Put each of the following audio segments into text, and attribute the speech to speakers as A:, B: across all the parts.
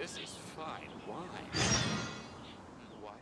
A: This is fine. Why? Why?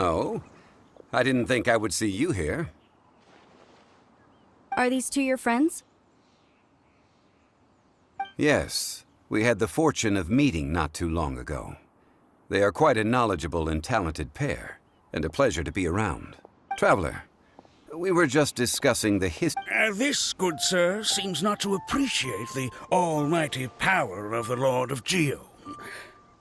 B: Oh? I didn't think I would see you here.
C: Are these two your friends?
B: Yes. We had the fortune of meeting not too long ago. They are quite a knowledgeable and talented pair, and a pleasure to be around. Traveler, we were just discussing the
D: This, good sir, seems not to appreciate the almighty power of the Lord of Geo.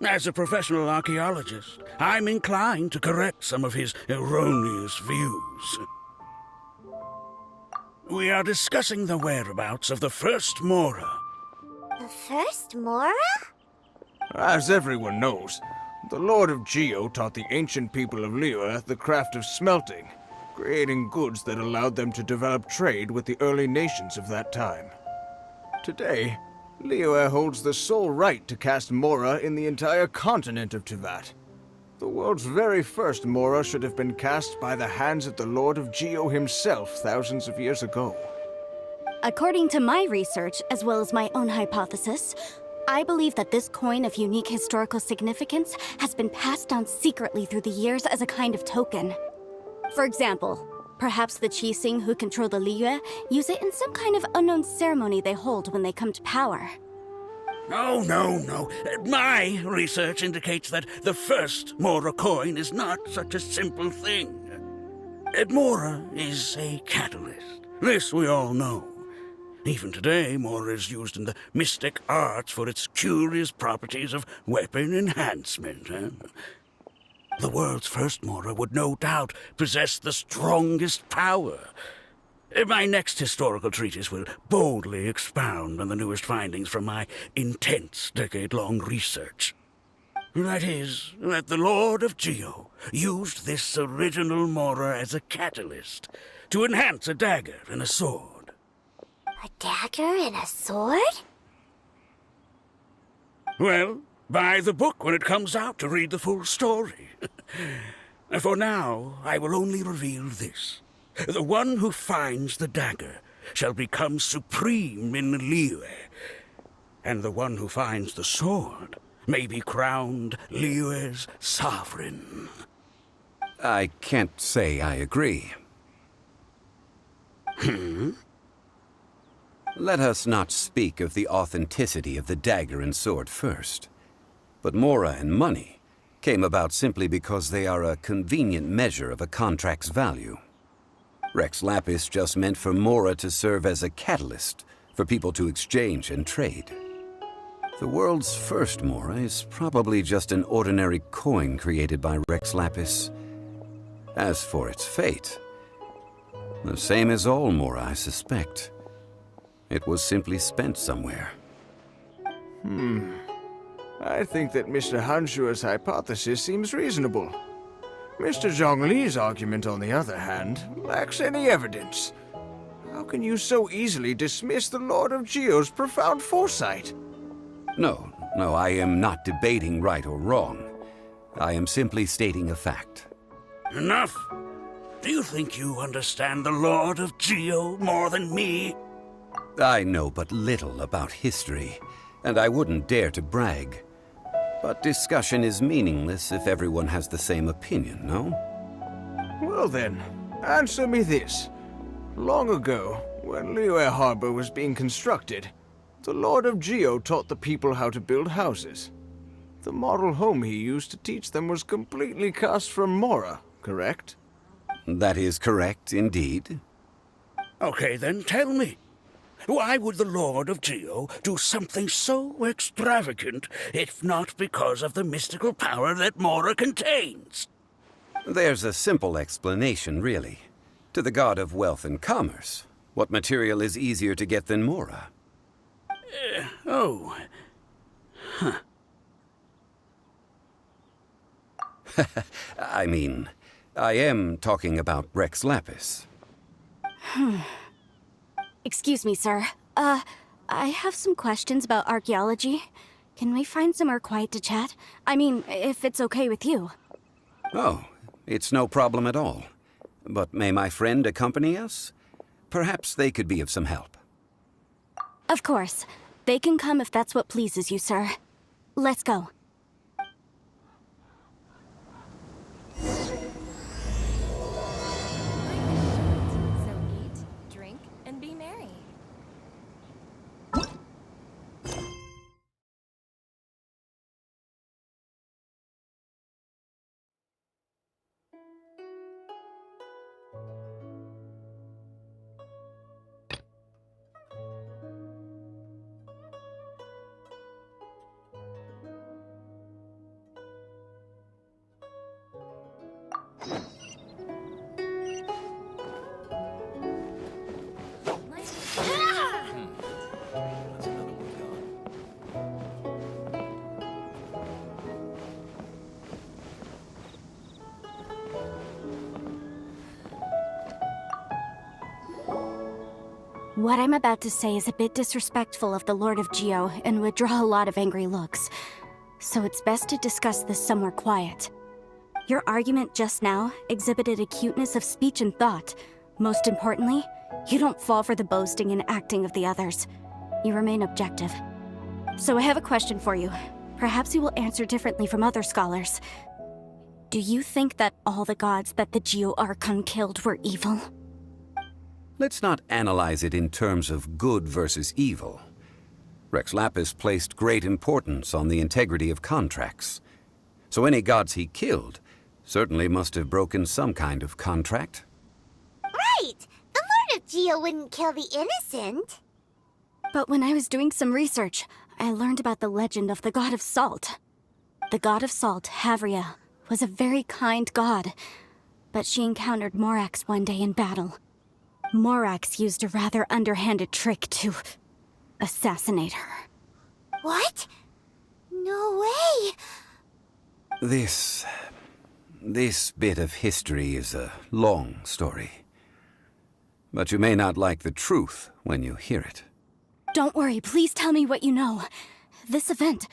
D: As a professional archaeologist, I'm inclined to correct some of his erroneous views. We are discussing the whereabouts of the first Mora.
E: The first Mora?
F: As everyone knows, the Lord of Geo taught the ancient people of Liyue the craft of smelting, creating goods that allowed them to develop trade with the early nations of that time. Today, Liyue holds the sole right to cast Mora in the entire continent of Teyvat. The world's very first Mora should have been cast by the hands of the Lord of Geo himself thousands of years ago.
C: According to my research, as well as my own hypothesis, I believe that this coin of unique historical significance has been passed down secretly through the years as a kind of token. For example, perhaps the Qixing who control the Liyue use it in some kind of unknown ceremony they hold when they come to power.
D: No. My research indicates that the first Mora coin is not such a simple thing. Mora is a catalyst. This we all know. Even today, Mora is used in the mystic arts for its curious properties of weapon enhancement. The world's first Mora would no doubt possess the strongest power. My next historical treatise will boldly expound on the newest findings from my intense decade-long research. That is, that the Lord of Geo used this original Mora as a catalyst to enhance a dagger and a sword.
E: A dagger and a sword?
D: Well, buy the book when it comes out to read the full story. For now, I will only reveal this. The one who finds the dagger shall become supreme in Liyue, and the one who finds the sword may be crowned Liyue's sovereign.
B: I can't say I agree. Let us not speak of the authenticity of the dagger and sword first. But Mora and money came about simply because they are a convenient measure of a contract's value. Rex Lapis just meant for Mora to serve as a catalyst for people to exchange and trade. The world's first Mora is probably just an ordinary coin created by Rex Lapis. As for its fate, the same as all Mora, I suspect. It was simply spent somewhere.
F: I think that Mr. Hanshua's hypothesis seems reasonable. Mr. Zhongli's argument, on the other hand, lacks any evidence. How can you so easily dismiss the Lord of Geo's profound foresight?
B: No, I am not debating right or wrong. I am simply stating a fact.
D: Enough! Do you think you understand the Lord of Geo more than me?
B: I know but little about history, and I wouldn't dare to brag. But discussion is meaningless if everyone has the same opinion, no?
F: Well then, answer me this. Long ago, when Liyue Harbor was being constructed, the Lord of Geo taught the people how to build houses. The model home he used to teach them was completely cast from Mora, correct?
B: That is correct, indeed.
D: Okay, then tell me. Why would the Lord of Geo do something so extravagant if not because of the mystical power that Mora contains?
B: There's a simple explanation, really. To the god of wealth and commerce, what material is easier to get than Mora? I mean, I am talking about Rex Lapis.
C: Excuse me, sir. I have some questions about archaeology. Can we find somewhere quiet to chat? I mean, if it's okay with you.
B: Oh, it's no problem at all. But may my friend accompany us? Perhaps they could be of some help.
C: Of course. They can come if that's what pleases you, sir. Let's go. What I'm about to say is a bit disrespectful of the Lord of Geo and would draw a lot of angry looks. So it's best to discuss this somewhere quiet. Your argument just now exhibited acuteness of speech and thought. Most importantly, you don't fall for the boasting and acting of the others. You remain objective. So I have a question for you. Perhaps you will answer differently from other scholars. Do you think that all the gods that the Geo Archon killed were evil?
B: Let's not analyze it in terms of good versus evil. Rex Lapis placed great importance on the integrity of contracts. So any gods he killed certainly must have broken some kind of contract.
E: Right! The Lord of Geo wouldn't kill the innocent.
C: But when I was doing some research, I learned about the legend of the god of salt. The god of salt, Havria, was a very kind god, but she encountered Morax one day in battle. Morax used a rather underhanded trick to assassinate her.
E: What? No way!
B: This bit of history is a long story. But you may not like the truth when you hear it.
C: Don't worry, please tell me what you know. This event,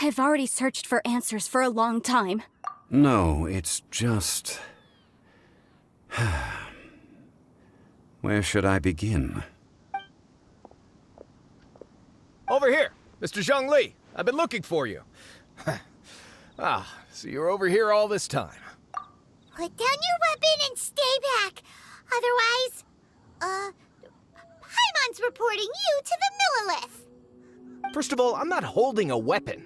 C: I've already searched for answers for a long time.
B: No, it's just... Where should I begin?
G: Over here, Mr. Zhongli. I've been looking for you. So you're over here all this time.
E: Put down your weapon and stay back. Otherwise, Paimon's reporting you to the Millilith.
G: First of all, I'm not holding a weapon.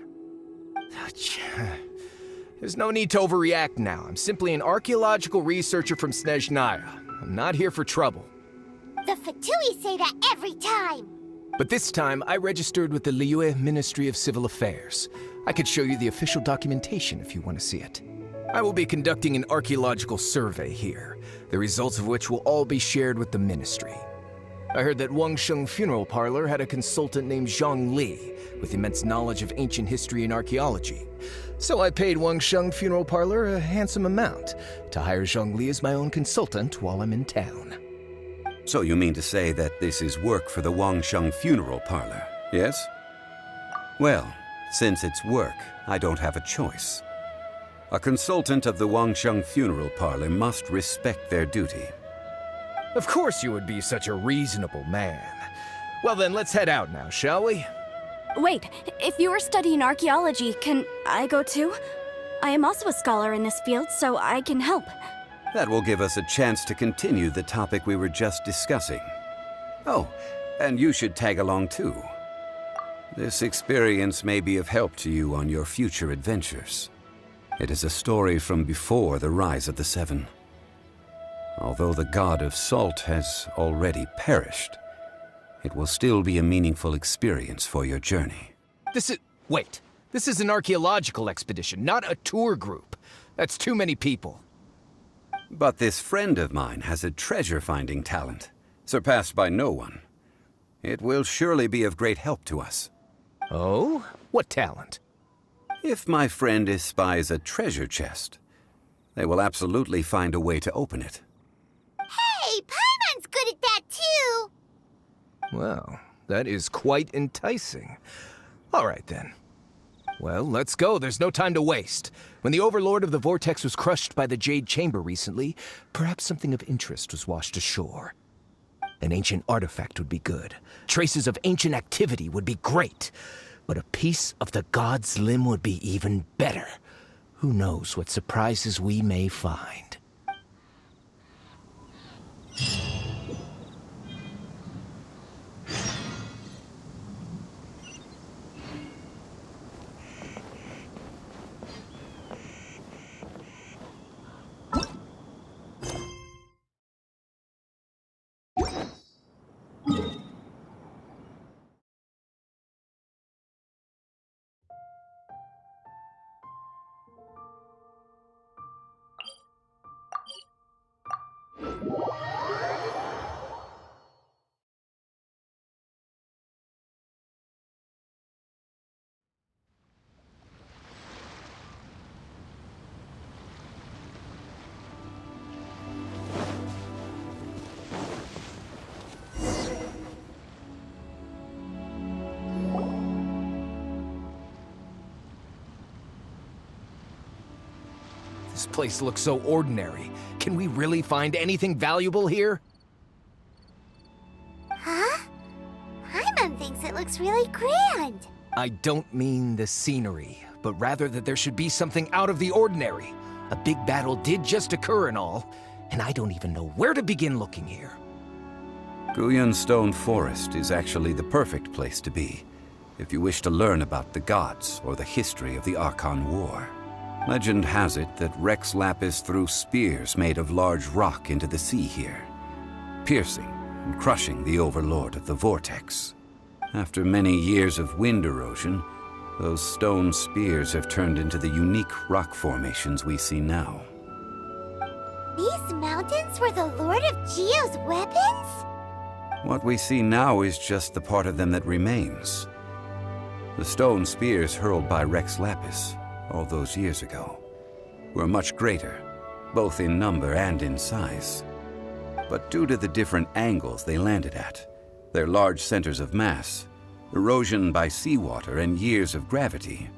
G: There's no need to overreact now. I'm simply an archaeological researcher from Snezhnaya. I'm not here for trouble.
E: The Fatui say that every time.
G: But this time, I registered with the Liyue Ministry of Civil Affairs. I could show you the official documentation if you want to see it. I will be conducting an archaeological survey here, the results of which will all be shared with the ministry. I heard that Wangsheng Funeral Parlor had a consultant named Zhongli with immense knowledge of ancient history and archaeology. So I paid Wangsheng Funeral Parlor a handsome amount to hire Zhongli as my own consultant while I'm in town.
B: So you mean to say that this is work for the Wangsheng Funeral Parlor, yes? Well, since it's work, I don't have a choice. A consultant of the Wangsheng Funeral Parlor must respect their duty.
G: Of course you would be such a reasonable man. Well then, let's head out now, shall we?
C: Wait, if you are studying archaeology, can I go too? I am also a scholar in this field, so I can help.
B: That will give us a chance to continue the topic we were just discussing. Oh, and you should tag along too. This experience may be of help to you on your future adventures. It is a story from before the rise of the Seven. Although the god of salt has already perished, it will still be a meaningful experience for your journey.
G: Wait. This is an archaeological expedition, not a tour group. That's too many people.
B: But this friend of mine has a treasure-finding talent, surpassed by no one. It will surely be of great help to us.
G: Oh? What talent?
B: If my friend espies a treasure chest, they will absolutely find a way to open it.
E: Hey, Paimon's good at that too.
G: Well, that is quite enticing. All right then. Well, let's go. There's no time to waste. When the Overlord of the Vortex was crushed by the Jade Chamber recently, perhaps something of interest was washed ashore. An ancient artifact would be good. Traces of ancient activity would be great. But a piece of the god's limb would be even better. Who knows what surprises we may find. This place looks so ordinary. Can we really find anything valuable here?
E: Huh? Paimon thinks it looks really grand.
G: I don't mean the scenery, but rather that there should be something out of the ordinary. A big battle did just occur and all, and I don't even know where to begin looking here.
B: Guyan Stone Forest is actually the perfect place to be, if you wish to learn about the gods or the history of the Archon War. Legend has it that Rex Lapis threw spears made of large rock into the sea here, piercing and crushing the Overlord of the Vortex. After many years of wind erosion, those stone spears have turned into the unique rock formations we see now.
E: These mountains were the Lord of Geo's weapons?
B: What we see now is just the part of them that remains. The stone spears hurled by Rex Lapis all those years ago were much greater, both in number and in size. But due to the different angles they landed at, their large centers of mass, erosion by seawater, and years of gravity,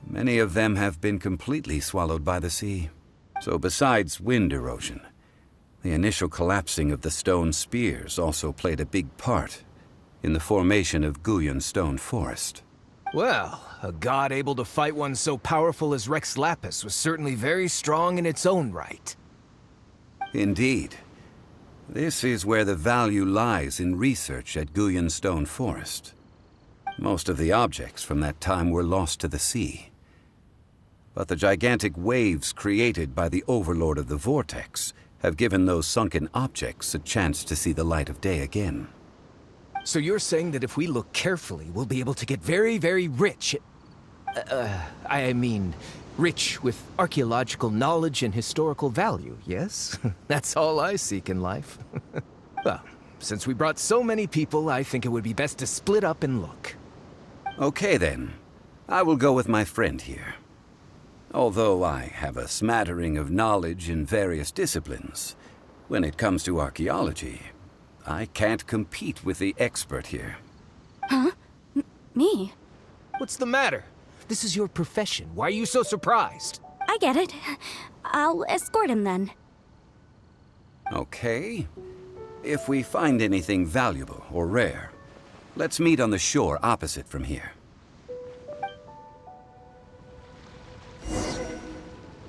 B: many of them have been completely swallowed by the sea. So besides wind erosion, the initial collapsing of the stone spears also played a big part in the formation of Guyan Stone Forest.
G: Well, a god able to fight one so powerful as Rex Lapis was certainly very strong in its own right.
B: Indeed. This is where the value lies in research at Guyan Stone Forest. Most of the objects from that time were lost to the sea. But the gigantic waves created by the Overlord of the Vortex have given those sunken objects a chance to see the light of day again.
G: So you're saying that if we look carefully, we'll be able to get very, very rich. I mean, rich with archaeological knowledge and historical value, yes? That's all I seek in life. Well, since we brought so many people, I think it would be best to split up and look.
B: Okay then. I will go with my friend here. Although I have a smattering of knowledge in various disciplines, when it comes to archaeology, I can't compete with the expert here.
C: Huh? Me?
G: What's the matter? This is your profession. Why are you so surprised?
C: I get it. I'll escort him then.
B: Okay. If we find anything valuable or rare, let's meet on the shore opposite from here.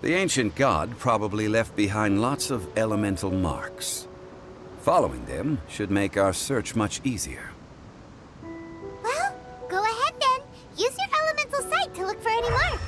B: The ancient god probably left behind lots of elemental marks. Following them should make our search much easier.
E: Well, go ahead then. Use your elemental sight to look for any marks.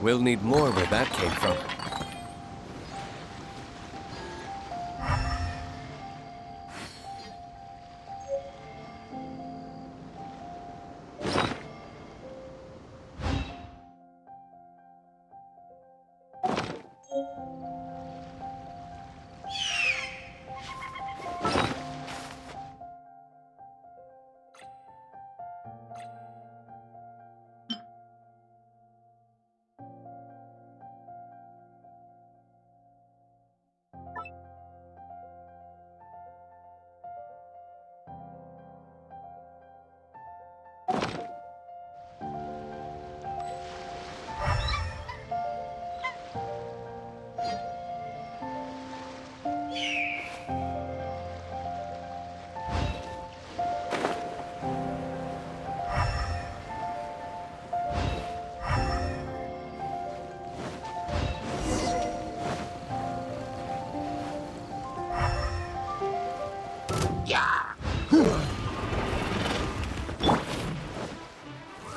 H: We'll need more where that came from.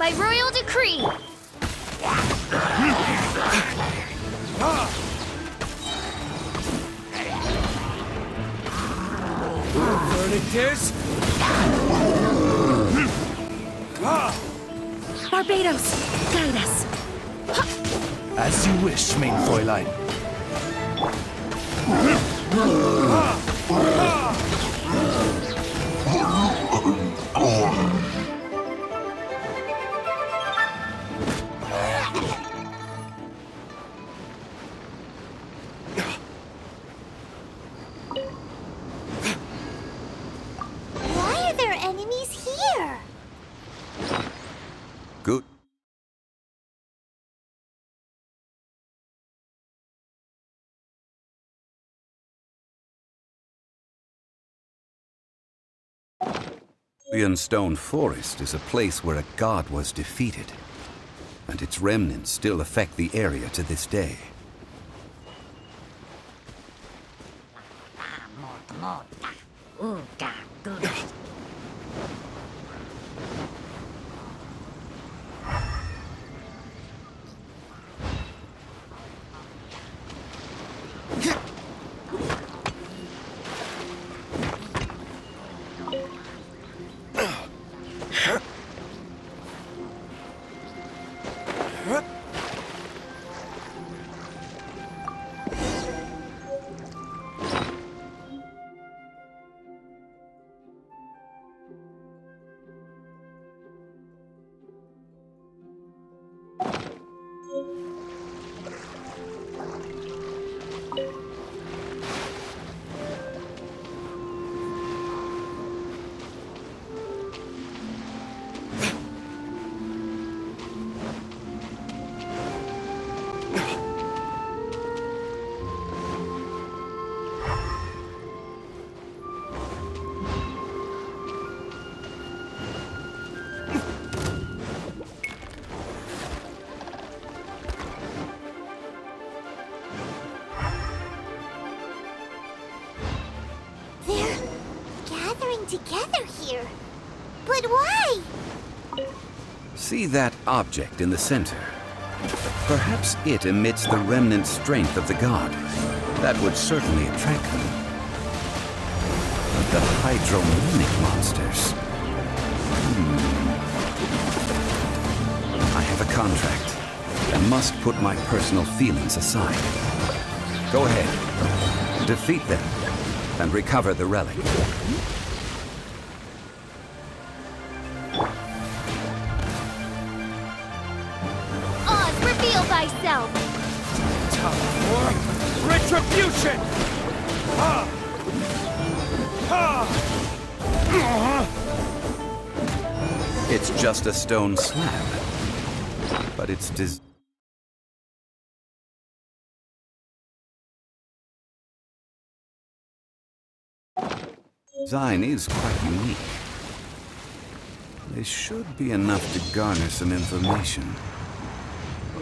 E: By royal decree!
F: Verdict
I: Barbados, guide us.
G: As you wish, main Fräulein.
E: Why are there enemies here?
B: Good. The Stone Forest is a place where a god was defeated, and its remnants still affect the area to this day.
E: Together here. But why?
B: See that object in the center? Perhaps it emits the remnant strength of the god. That would certainly attract them. But the hydromimic monsters... I have a contract, and must put my personal feelings aside. Go ahead. Defeat them, and recover the relic.
E: Reveal thyself!
F: Time for retribution!
B: It's just a stone slab, but its design is quite unique. There should be enough to garner some information.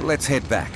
B: Let's head back.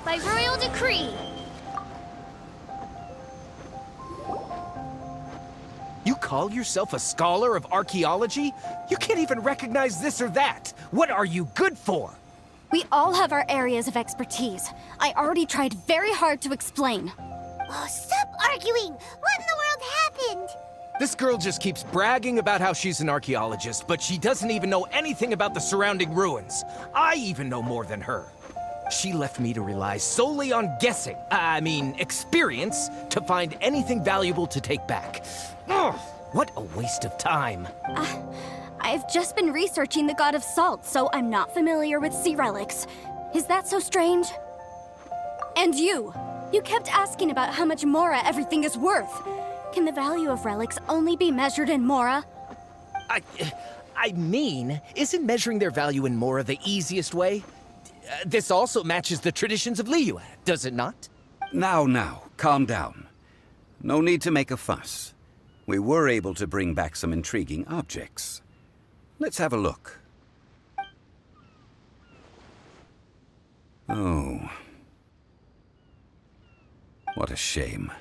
E: By royal decree!
G: You call yourself a scholar of archaeology? You can't even recognize this or that. What are you good for?
C: We all have our areas of expertise. I already tried very hard to explain.
E: Oh, stop arguing! What in the world happened?
G: This girl just keeps bragging about how she's an archaeologist, but she doesn't even know anything about the surrounding ruins. I even know more than her. She left me to rely solely on guessing, experience, to find anything valuable to take back. Ugh, What a waste of time.
C: I've just been researching the god of salt, so I'm not familiar with sea relics. Is that so strange? And you kept asking about how much Mora everything is worth. Can the value of relics only be measured in Mora?
G: I mean, isn't measuring their value in Mora the easiest way? This also matches the traditions of Liyue, does it not?
B: Now, calm down. No need to make a fuss. We were able to bring back some intriguing objects. Let's have a look. Oh. What a shame.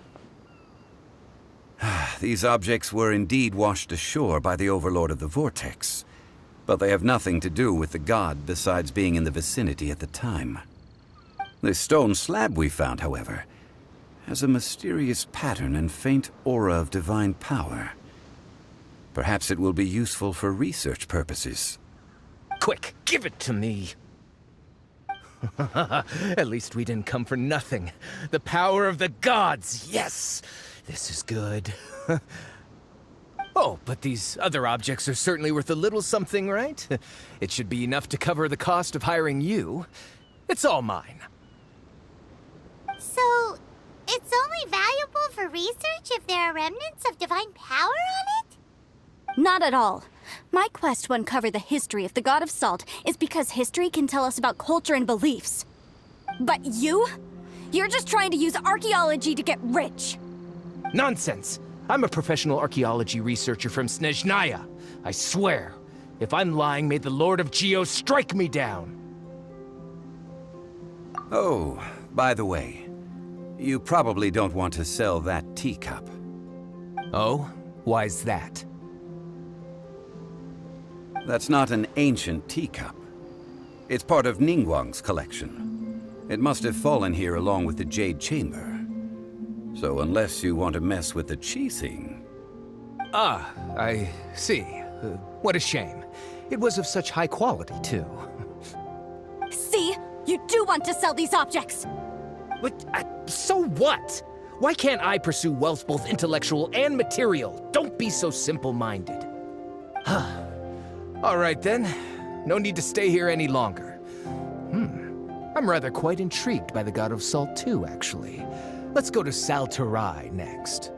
B: These objects were indeed washed ashore by the Overlord of the Vortex, but they have nothing to do with the god besides being in the vicinity at the time. This stone slab we found, however, has a mysterious pattern and faint aura of divine power. Perhaps it will be useful for research purposes.
G: Quick, give it to me. At least we didn't come for nothing. The power of the gods, yes! This is good. Oh, but these other objects are certainly worth a little something, right? It should be enough to cover the cost of hiring you. It's all mine.
E: So, it's only valuable for research if there are remnants of divine power on it?
C: Not at all. My quest to uncover the history of the god of salt is because history can tell us about culture and beliefs. But you're just trying to use archaeology to get rich.
G: Nonsense! I'm a professional archaeology researcher from Snezhnaya. I swear, if I'm lying, may the Lord of Geo strike me down.
B: Oh, by the way, you probably don't want to sell that teacup.
G: Oh? Why's that?
B: That's not an ancient teacup. It's part of Ningguang's collection. It must have fallen here along with the Jade Chamber. So unless you want to mess with the Qixing...
G: Ah, I see. What a shame. It was of such high quality, too.
C: See? You do want to sell these objects!
G: So what? Why can't I pursue wealth both intellectual and material? Don't be so simple-minded. All right, then. No need to stay here any longer. I'm rather quite intrigued by the God of Salt, too, actually. Let's go to Salterai next.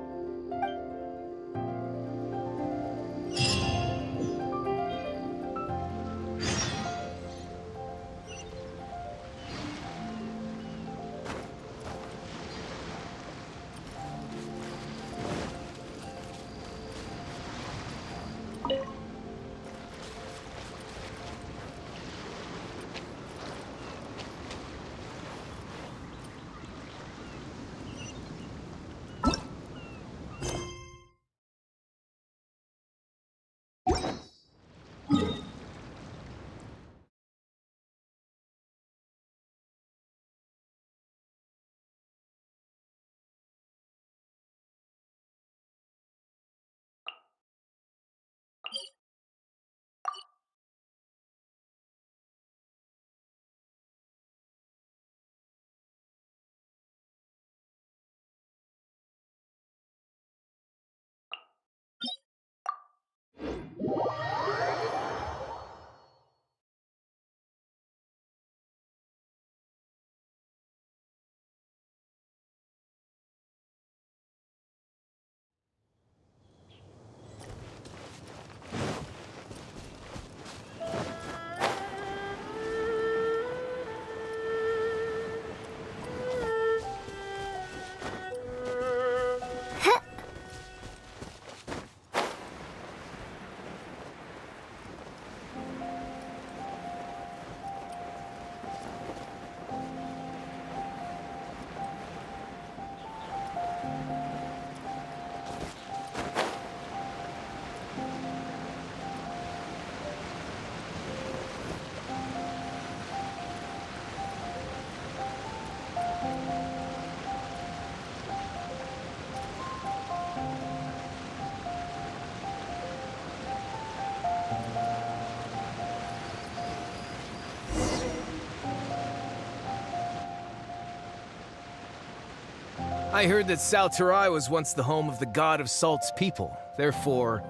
G: I heard that Salterai was once the home of the god of Salt's people. Therefore,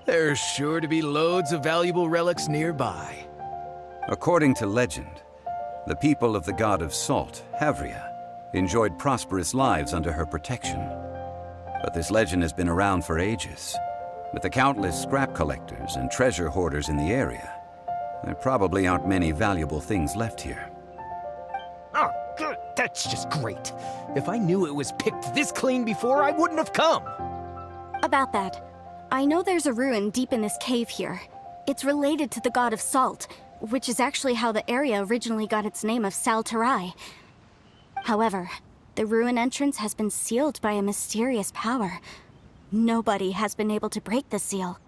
G: there's sure to be loads of valuable relics nearby.
B: According to legend, the people of the god of Salt, Havria, enjoyed prosperous lives under her protection. But this legend has been around for ages. With the countless scrap collectors and treasure hoarders in the area, there probably aren't many valuable things left here.
G: Oh, good. That's just great. If I knew it was picked this clean before, I wouldn't have come.
C: About that, I know there's a ruin deep in this cave here. It's related to the god of Salt, which is actually how the area originally got its name of Salterai. However, the ruin entrance has been sealed by a mysterious power. Nobody has been able to break the seal.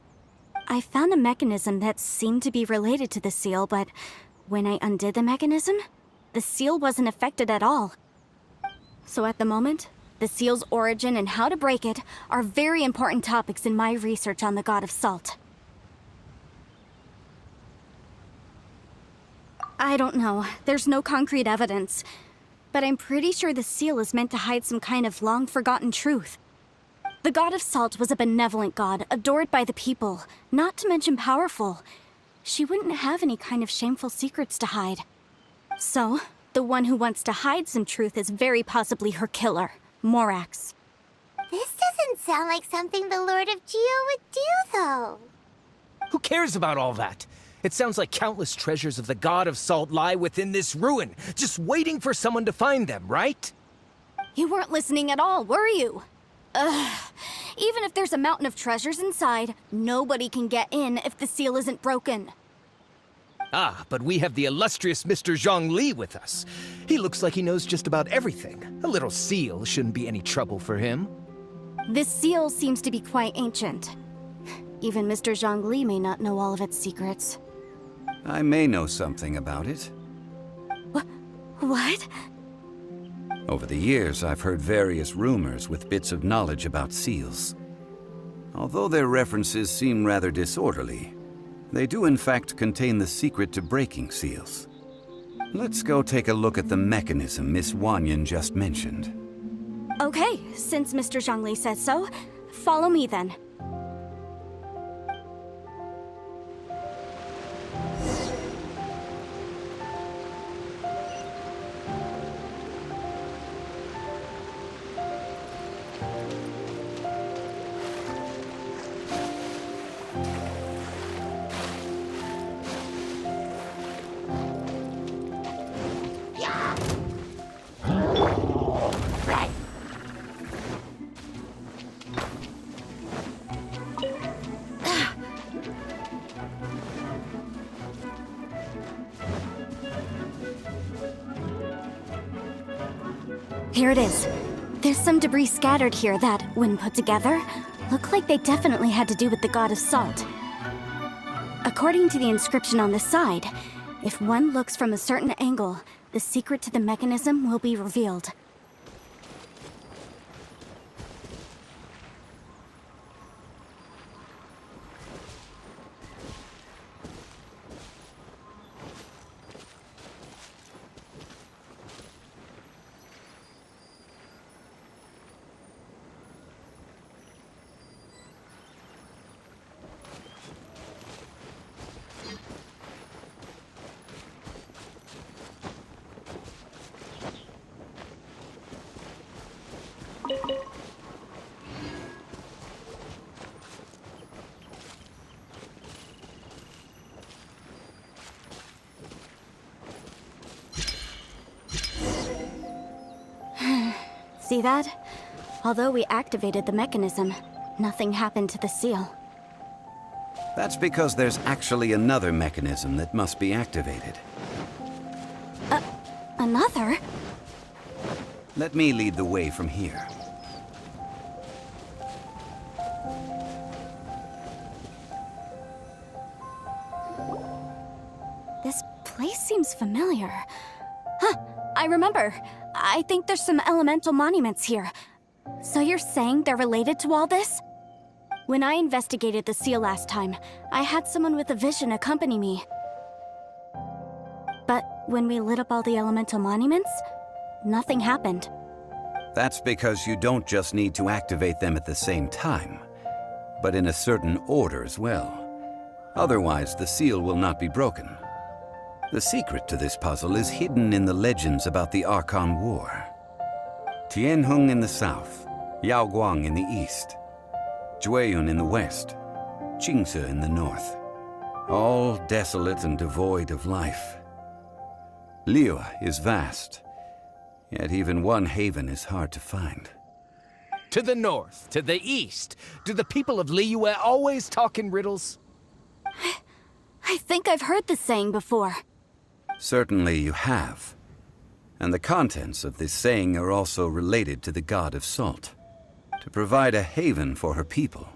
C: I found a mechanism that seemed to be related to the seal, but when I undid the mechanism, the seal wasn't affected at all. So at the moment, the seal's origin and how to break it are very important topics in my research on the god of Salt. I don't know. There's no concrete evidence. But I'm pretty sure the seal is meant to hide some kind of long-forgotten truth. The god of Salt was a benevolent god, adored by the people, not to mention powerful. She wouldn't have any kind of shameful secrets to hide. So, the one who wants to hide some truth is very possibly her killer, Morax.
E: This doesn't sound like something the Lord of Geo would do, though.
G: Who cares about all that? It sounds like countless treasures of the god of Salt lie within this ruin, just waiting for someone to find them, right?
C: You weren't listening at all, were you? Ugh. Even if there's a mountain of treasures inside, nobody can get in if the seal isn't broken.
G: Ah, but we have the illustrious Mr. Zhongli with us. He looks like he knows just about everything. A little seal shouldn't be any trouble for him.
C: This seal seems to be quite ancient. Even Mr. Zhongli may not know all of its secrets.
B: I may know something about it.
C: What?
B: Over the years, I've heard various rumors with bits of knowledge about seals. Although their references seem rather disorderly, they do in fact contain the secret to breaking seals. Let's go take a look at the mechanism Miss Wanyan just mentioned.
C: Okay, since Mr. Zhongli says so, follow me then. Here it is. There's some debris scattered here that, when put together, look like they definitely had to do with the god of Salt. According to the inscription on the side, if one looks from a certain angle, the secret to the mechanism will be revealed. See that? Although we activated the mechanism, nothing happened to the seal.
B: That's because there's actually another mechanism that must be activated.
C: Another?
B: Let me lead the way from here.
C: This place seems familiar. Huh, I remember. I think there's some elemental monuments here. So you're saying they're related to all this? When I investigated the seal last time, I had someone with a vision accompany me. But when we lit up all the elemental monuments, nothing happened.
B: That's because you don't just need to activate them at the same time, but in a certain order as well. Otherwise, the seal will not be broken. The secret to this puzzle is hidden in the legends about the Archon War. Tianheng in the south, Yaoguang in the east, Jueyun in the west, Qingce in the north. All desolate and devoid of life. Liyue is vast, yet even one haven is hard to find.
G: To the north, to the east. Do the people of Liyue always talk in riddles?
C: I think I've heard this saying before.
B: Certainly you have. And the contents of this saying are also related to the god of salt. To provide a haven for her people,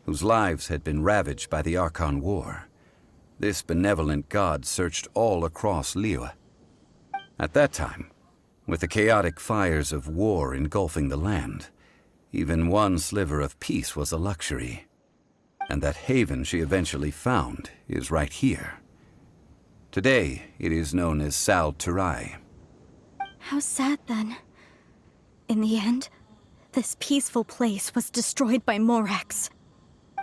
B: whose lives had been ravaged by the Archon War, this benevolent god searched all across Liyue. At that time, with the chaotic fires of war engulfing the land, even one sliver of peace was a luxury. And that haven she eventually found is right here. Today, it is known as Sal Turai.
C: How sad then. In the end, this peaceful place was destroyed by Morax.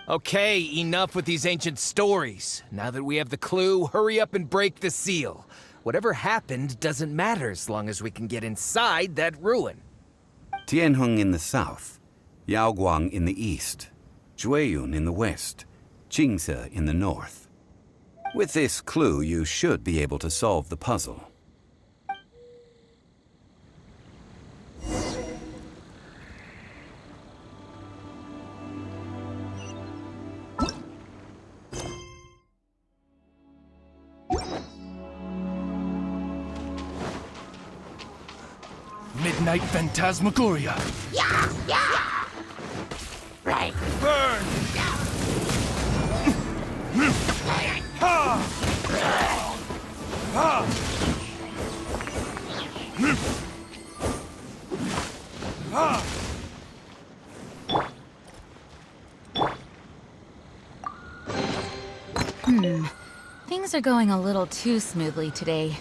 G: Okay, enough with these ancient stories. Now that we have the clue, hurry up and break the seal. Whatever happened doesn't matter as long as we can get inside that ruin.
B: Tianheng in the south, Yaoguang in the east, Jueyun in the west, Qingce in the north. With this clue, you should be able to solve the puzzle.
G: Midnight Phantasmagoria.
E: Right.
G: Burn! Ha! Ha! Ha!
I: Things are going a little too smoothly today.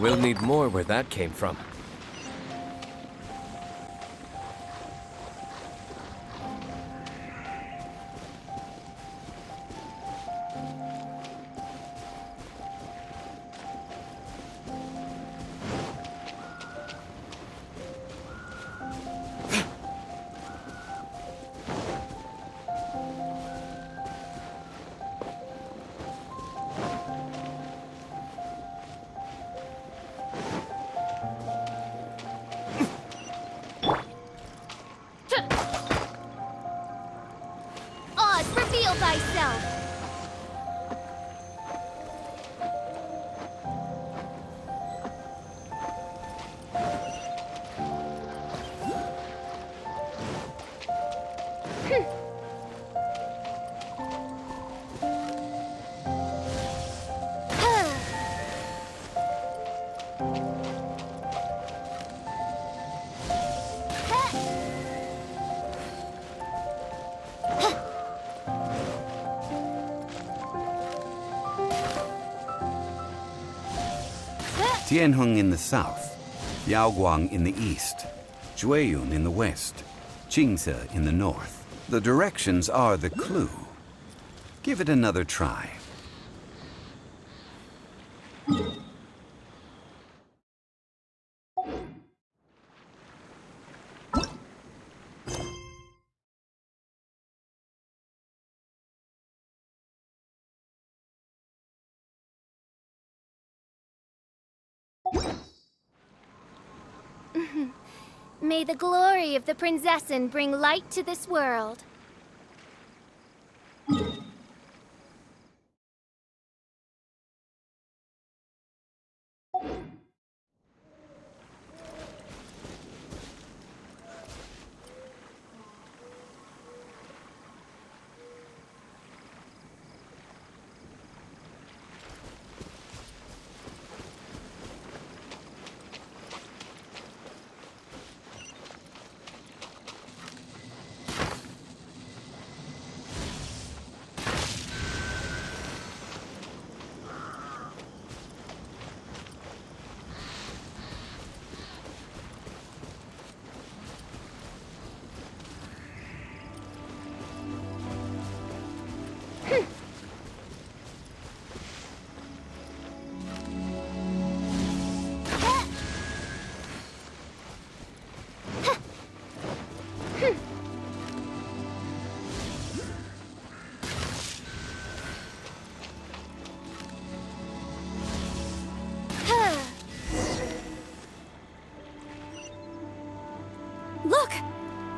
H: We'll need more where that came from.
E: Oz, reveal thyself!
B: Tianheng in the south, Yaoguang in the east, Jueyun in the west, Qingce in the north. The directions are the clue. Give it another try.
E: May the glory of the Prinzessin bring light to this world.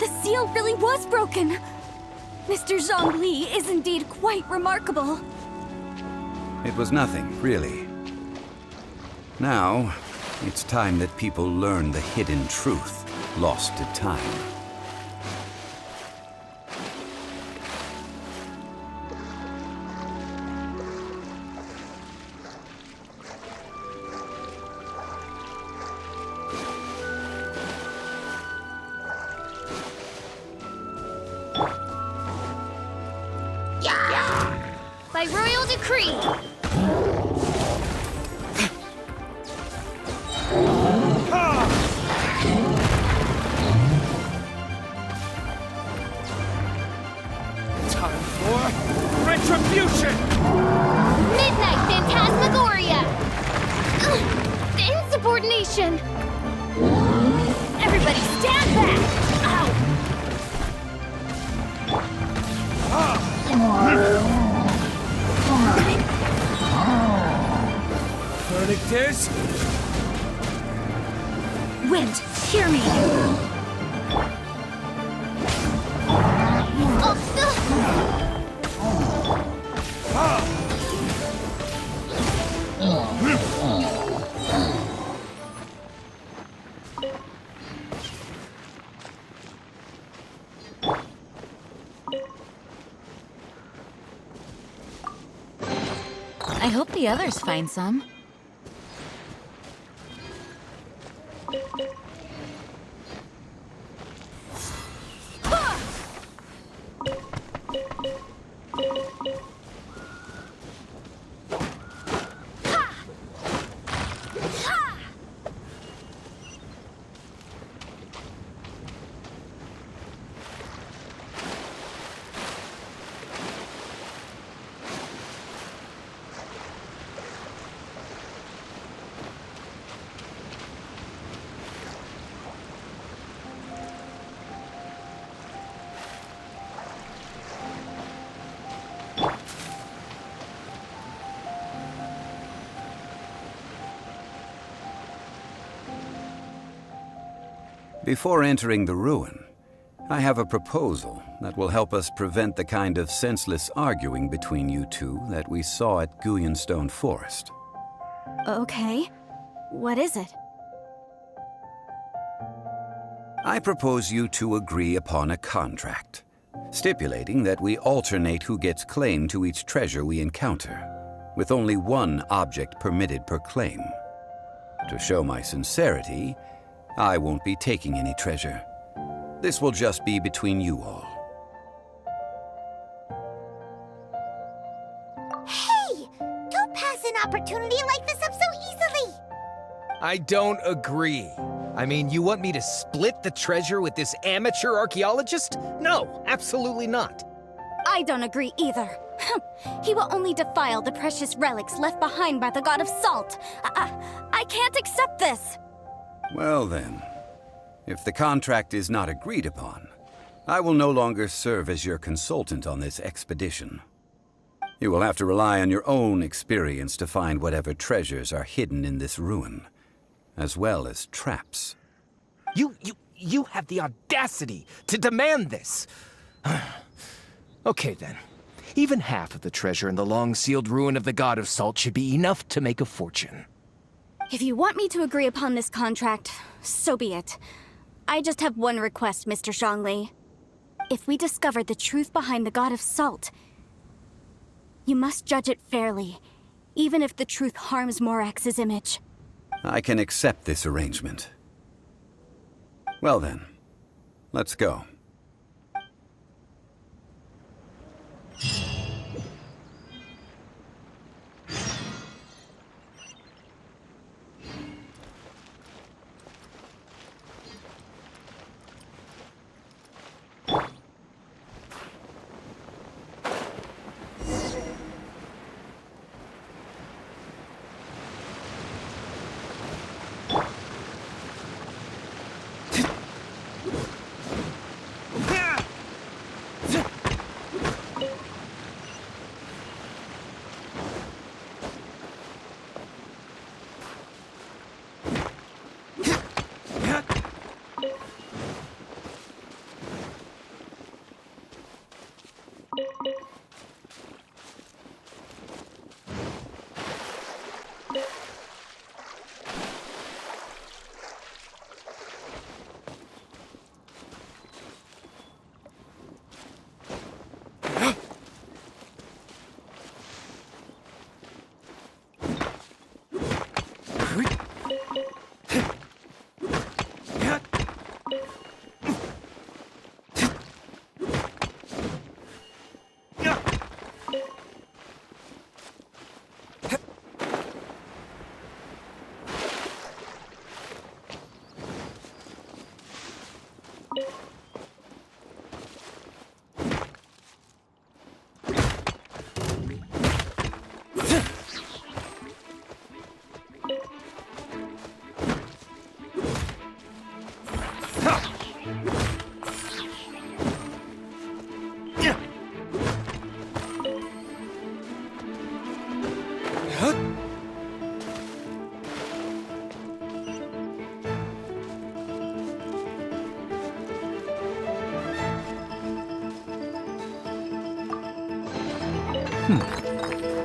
C: The seal really was broken! Mr. Zhongli is indeed quite remarkable.
B: It was nothing, really. Now, it's time that people learn the hidden truth lost to time.
E: By royal decree!
F: Time for retribution!
E: Midnight Phantasmagoria! Insubordination! Everybody stand back! Ow!
F: Verdict is...
C: Wind, hear me!
I: I hope the others find some.
B: Before entering the ruin, I have a proposal that will help us prevent the kind of senseless arguing between you two that we saw at Guyonstone Forest.
C: Okay. What is it?
B: I propose you two agree upon a contract, stipulating that we alternate who gets claim to each treasure we encounter, with only one object permitted per claim. To show my sincerity, I won't be taking any treasure. This will just be between you all.
E: Hey! Don't pass an opportunity like this up so easily!
G: I don't agree. I mean, you want me to split the treasure with this amateur archaeologist? No, absolutely not.
C: I don't agree either. He will only defile the precious relics left behind by the god of salt. I can't accept this.
B: Well then, if the contract is not agreed upon, I will no longer serve as your consultant on this expedition. You will have to rely on your own experience to find whatever treasures are hidden in this ruin, as well as traps.
G: You have the audacity to demand this! Okay then. Even half of the treasure in the long-sealed ruin of the God of Salt should be enough to make a fortune.
C: If you want me to agree upon this contract, so be it. I just have one request, Mr. Zhongli. If we discover the truth behind the God of Salt, you must judge it fairly, even if the truth harms Morax's image.
B: I can accept this arrangement. Well then, let's go.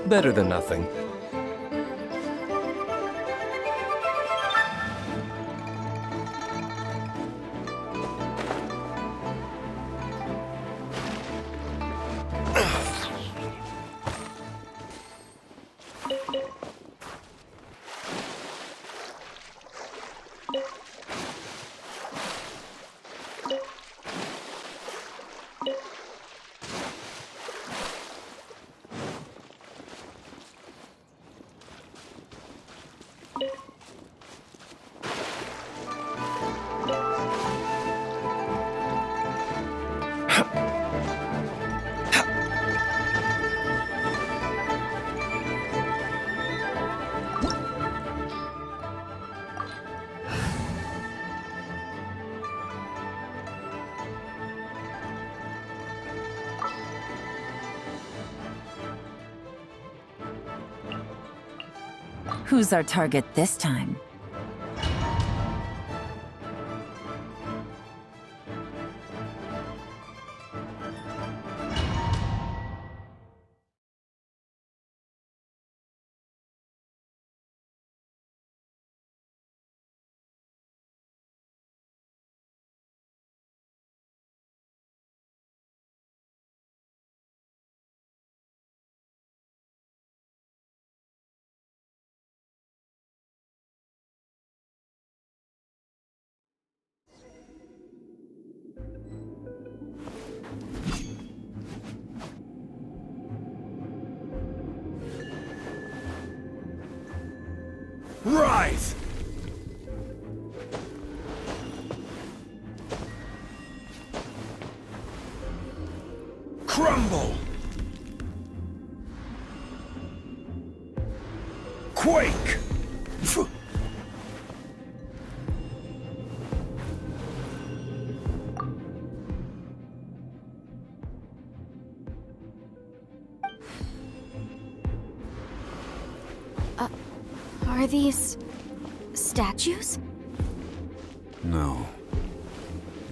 H: Better than nothing.
I: Who's our target this time?
F: Rise! Crumble! Quake!
C: Are these statues?
B: No.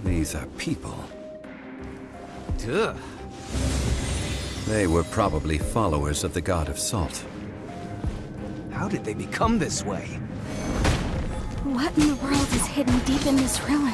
B: These are people.
G: Duh.
B: They were probably followers of the god of salt.
G: How did they become this way?
C: What in the world is hidden deep in this ruin?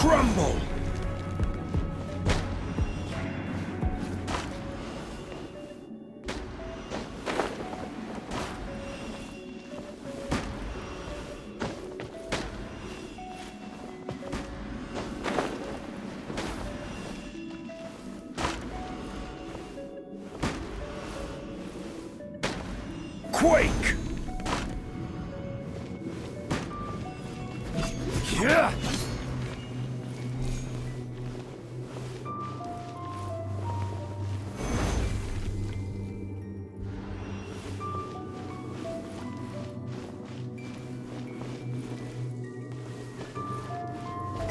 F: Crumble! Quake! Yeah!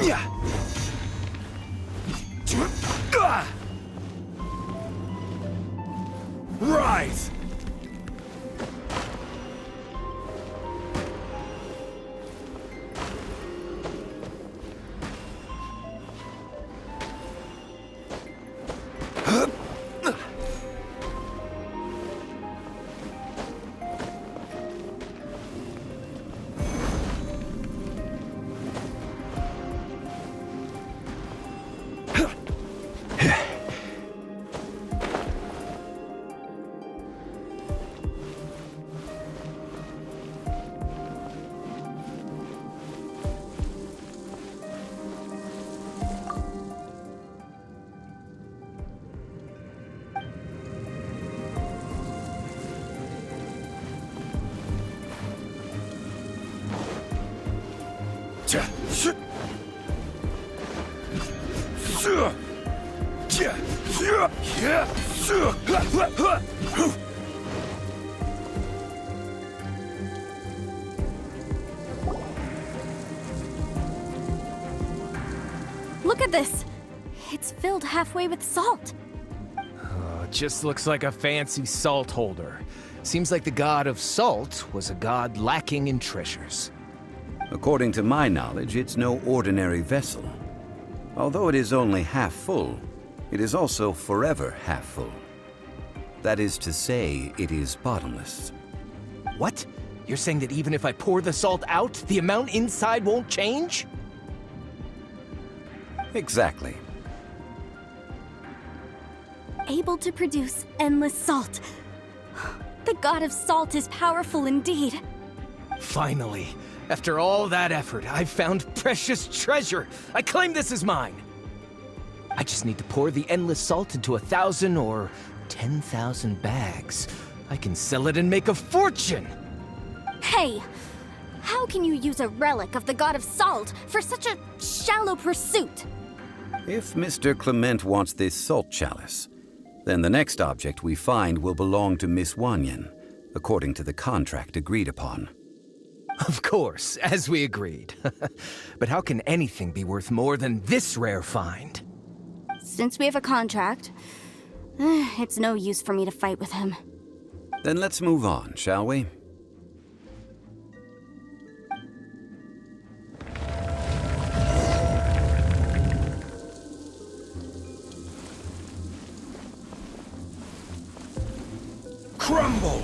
F: Yeah! Rise!
C: Look at this! It's filled halfway with salt.
G: Just looks like a fancy salt holder. Seems like the god of salt was a god lacking in treasures.
B: According to my knowledge, it's no ordinary vessel. Although it is only half full, it is also forever half full. That is to say, it is bottomless.
G: What? You're saying that even if I pour the salt out, the amount inside won't change?
B: Exactly.
C: Able to produce endless salt. The god of salt is powerful indeed.
G: Finally, after all that effort, I've found precious treasure. I claim this as mine. I just need to pour the endless salt into 1,000 or 10,000 bags. I can sell it and make a fortune!
C: Hey! How can you use a relic of the god of salt for such a shallow pursuit?
B: If Mr. Clement wants this salt chalice, then the next object we find will belong to Miss Wanyan, according to the contract agreed upon.
G: Of course, as we agreed. But how can anything be worth more than this rare find?
C: Since we have a contract, it's no use for me to fight with him.
B: Then let's move on, shall we?
F: Crumble!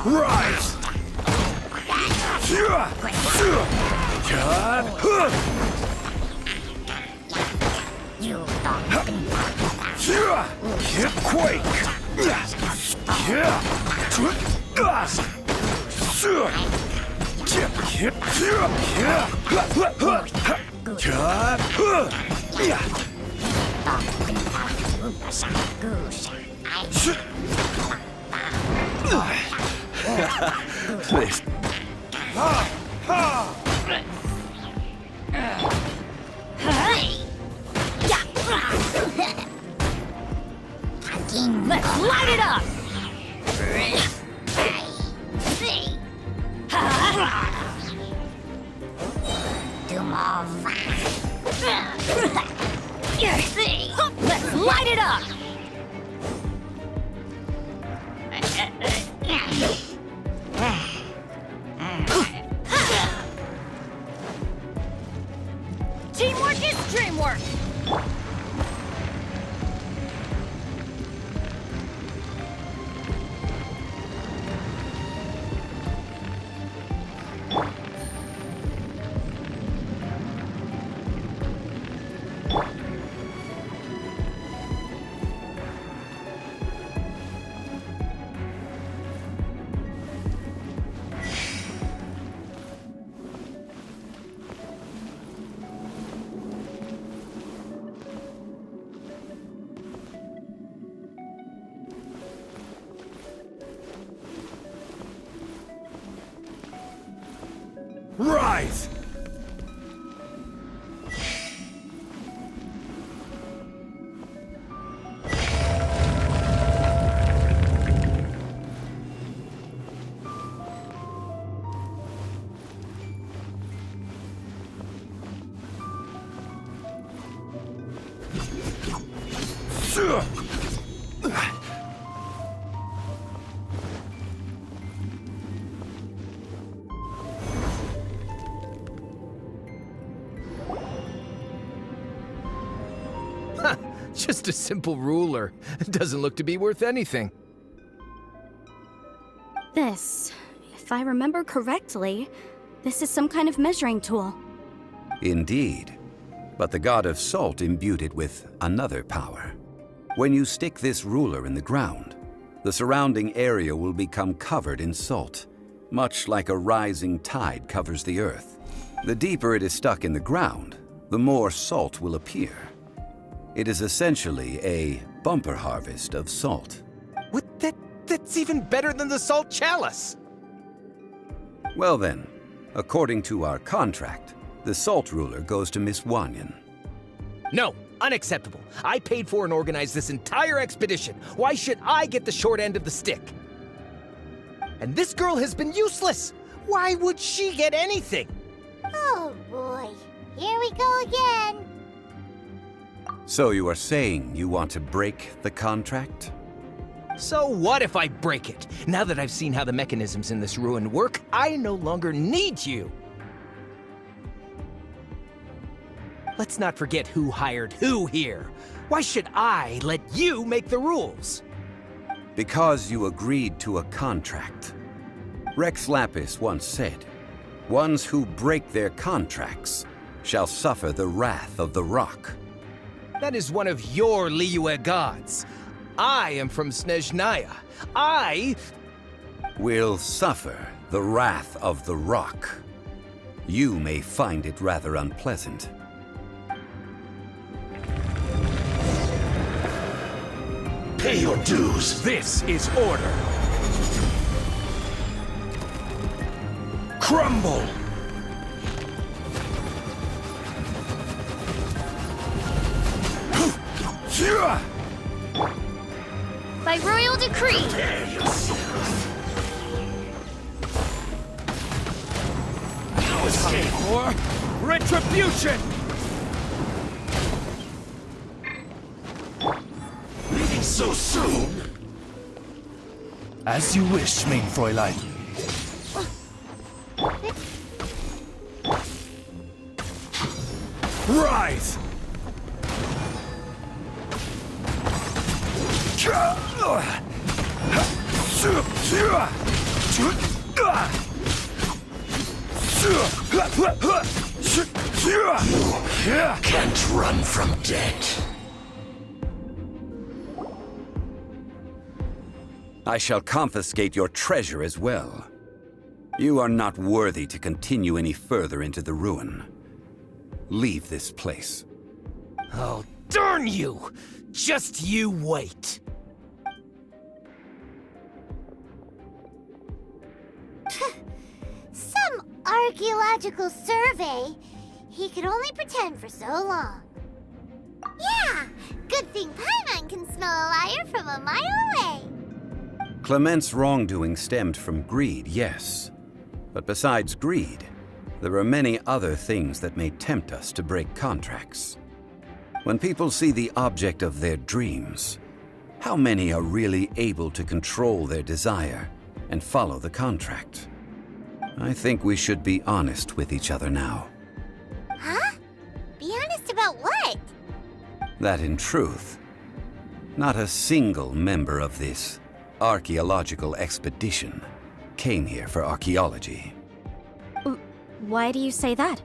F: Rise!
B: Please.
C: Let's light it up! Let's light it up!
F: Rise!
G: Just a simple ruler. Doesn't look to be worth anything.
C: This, if I remember correctly, this is some kind of measuring tool.
B: Indeed. But the god of salt imbued it with another power. When you stick this ruler in the ground, the surrounding area will become covered in salt, much like a rising tide covers the earth. The deeper it is stuck in the ground, the more salt will appear. It is essentially a bumper harvest of salt.
G: What? That's even better than the salt chalice!
B: Well then, according to our contract, the salt ruler goes to Miss Wanyan.
G: No, unacceptable. I paid for and organized this entire expedition. Why should I get the short end of the stick? And this girl has been useless. Why would she get anything?
E: Oh boy, here we go again.
B: So you are saying you want to break the contract?
G: So what if I break it? Now that I've seen how the mechanisms in this ruin work, I no longer need you. Let's not forget who hired who here. Why should I let you make the rules?
B: Because you agreed to a contract. Rex Lapis once said, "Ones who break their contracts shall suffer the wrath of the rock."
G: That is one of your Liyue gods. I am from Snezhnaya. I
B: will suffer the wrath of the rock. You may find it rather unpleasant.
D: Pay your dues.
F: This is order. Crumble!
E: By royal decree.
F: No escape for retribution!
D: Leaving so soon?
F: As you wish, mein Fräulein. Rise!
D: Can't run from death.
B: I shall confiscate your treasure as well. You are not worthy to continue any further into the ruin. Leave this place.
G: Oh, darn you! Just you wait.
E: Some archaeological survey. He could only pretend for so long. Yeah, good thing Paimon can smell a liar from a mile away.
B: Clement's wrongdoing stemmed from greed, yes. But besides greed, there are many other things that may tempt us to break contracts. When people see the object of their dreams, how many are really able to control their desire and follow the contract? I think we should be honest with each other now.
E: Huh? Be honest about what?
B: That in truth, not a single member of this archaeological expedition came here for archaeology.
C: Why do you say that?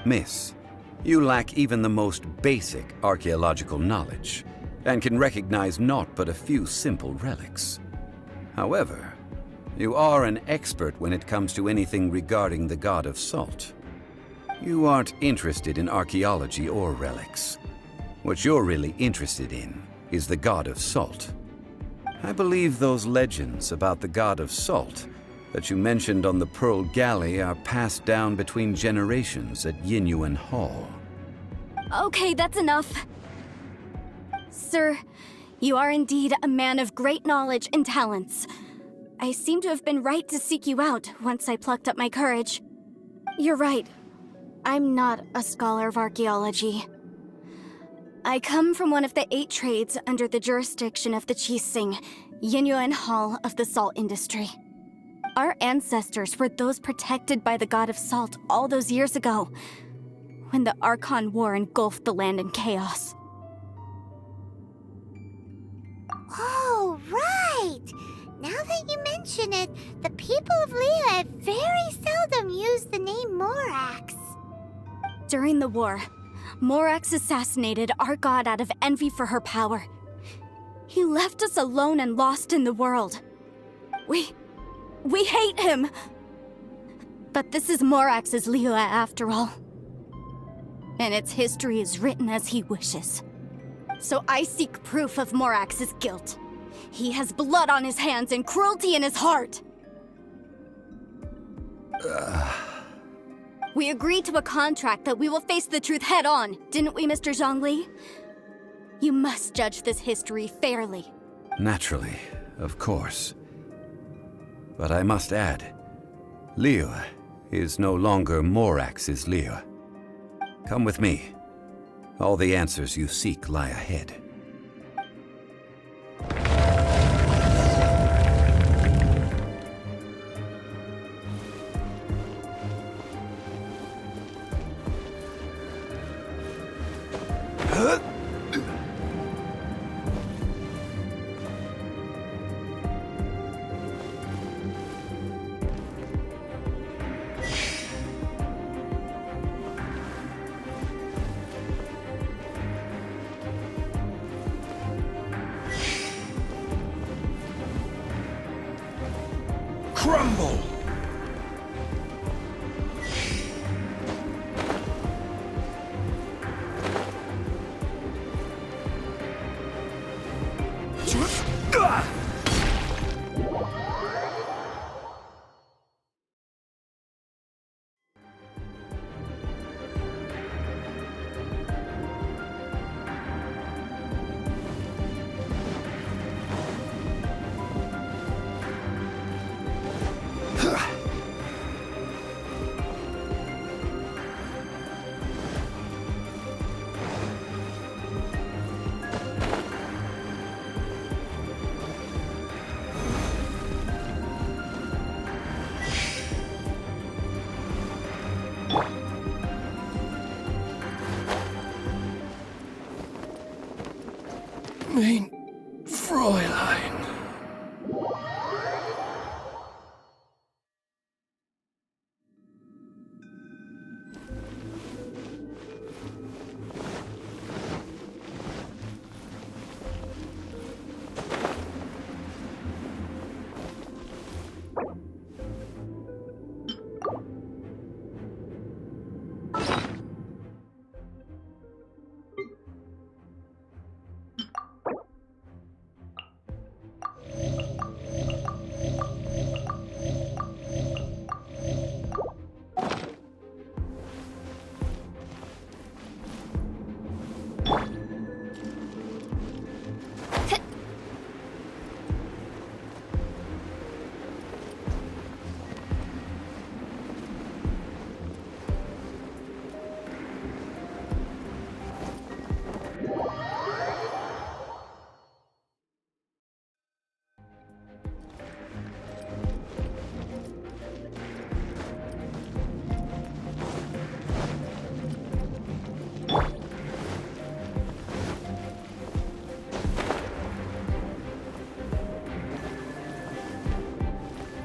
B: Miss, you lack even the most basic archaeological knowledge, and can recognize naught but a few simple relics. However, you are an expert when it comes to anything regarding the god of salt. You aren't interested in archaeology or relics. What you're really interested in is the god of salt. I believe those legends about the god of salt that you mentioned on the Pearl Galley are passed down between generations at Yinyuan Hall.
C: Okay, that's enough. Sir, you are indeed a man of great knowledge and talents. I seem to have been right to seek you out once I plucked up my courage. You're right. I'm not a scholar of archaeology. I come from one of the 8 trades under the jurisdiction of the Qixing, Yinyuan Hall of the salt industry. Our ancestors were those protected by the god of salt all those years ago, when the Archon War engulfed the land in chaos.
E: Oh, right! Now that you mention it, the people of Liyue very seldom use the name Morax.
C: During the war, Morax assassinated our god out of envy for her power. He left us alone and lost in the world. We hate him! But this is Morax's Liyue after all. And its history is written as he wishes. So I seek proof of Morax's guilt. He has blood on his hands and cruelty in his heart! We agreed to a contract that we will face the truth head on, didn't we, Mr. Zhongli? You must judge this history fairly.
B: Naturally, of course. But I must add, Liyue is no longer Morax's Liyue. Come with me. All the answers you seek lie ahead.
F: Crumble!
H: Mein Fräulein.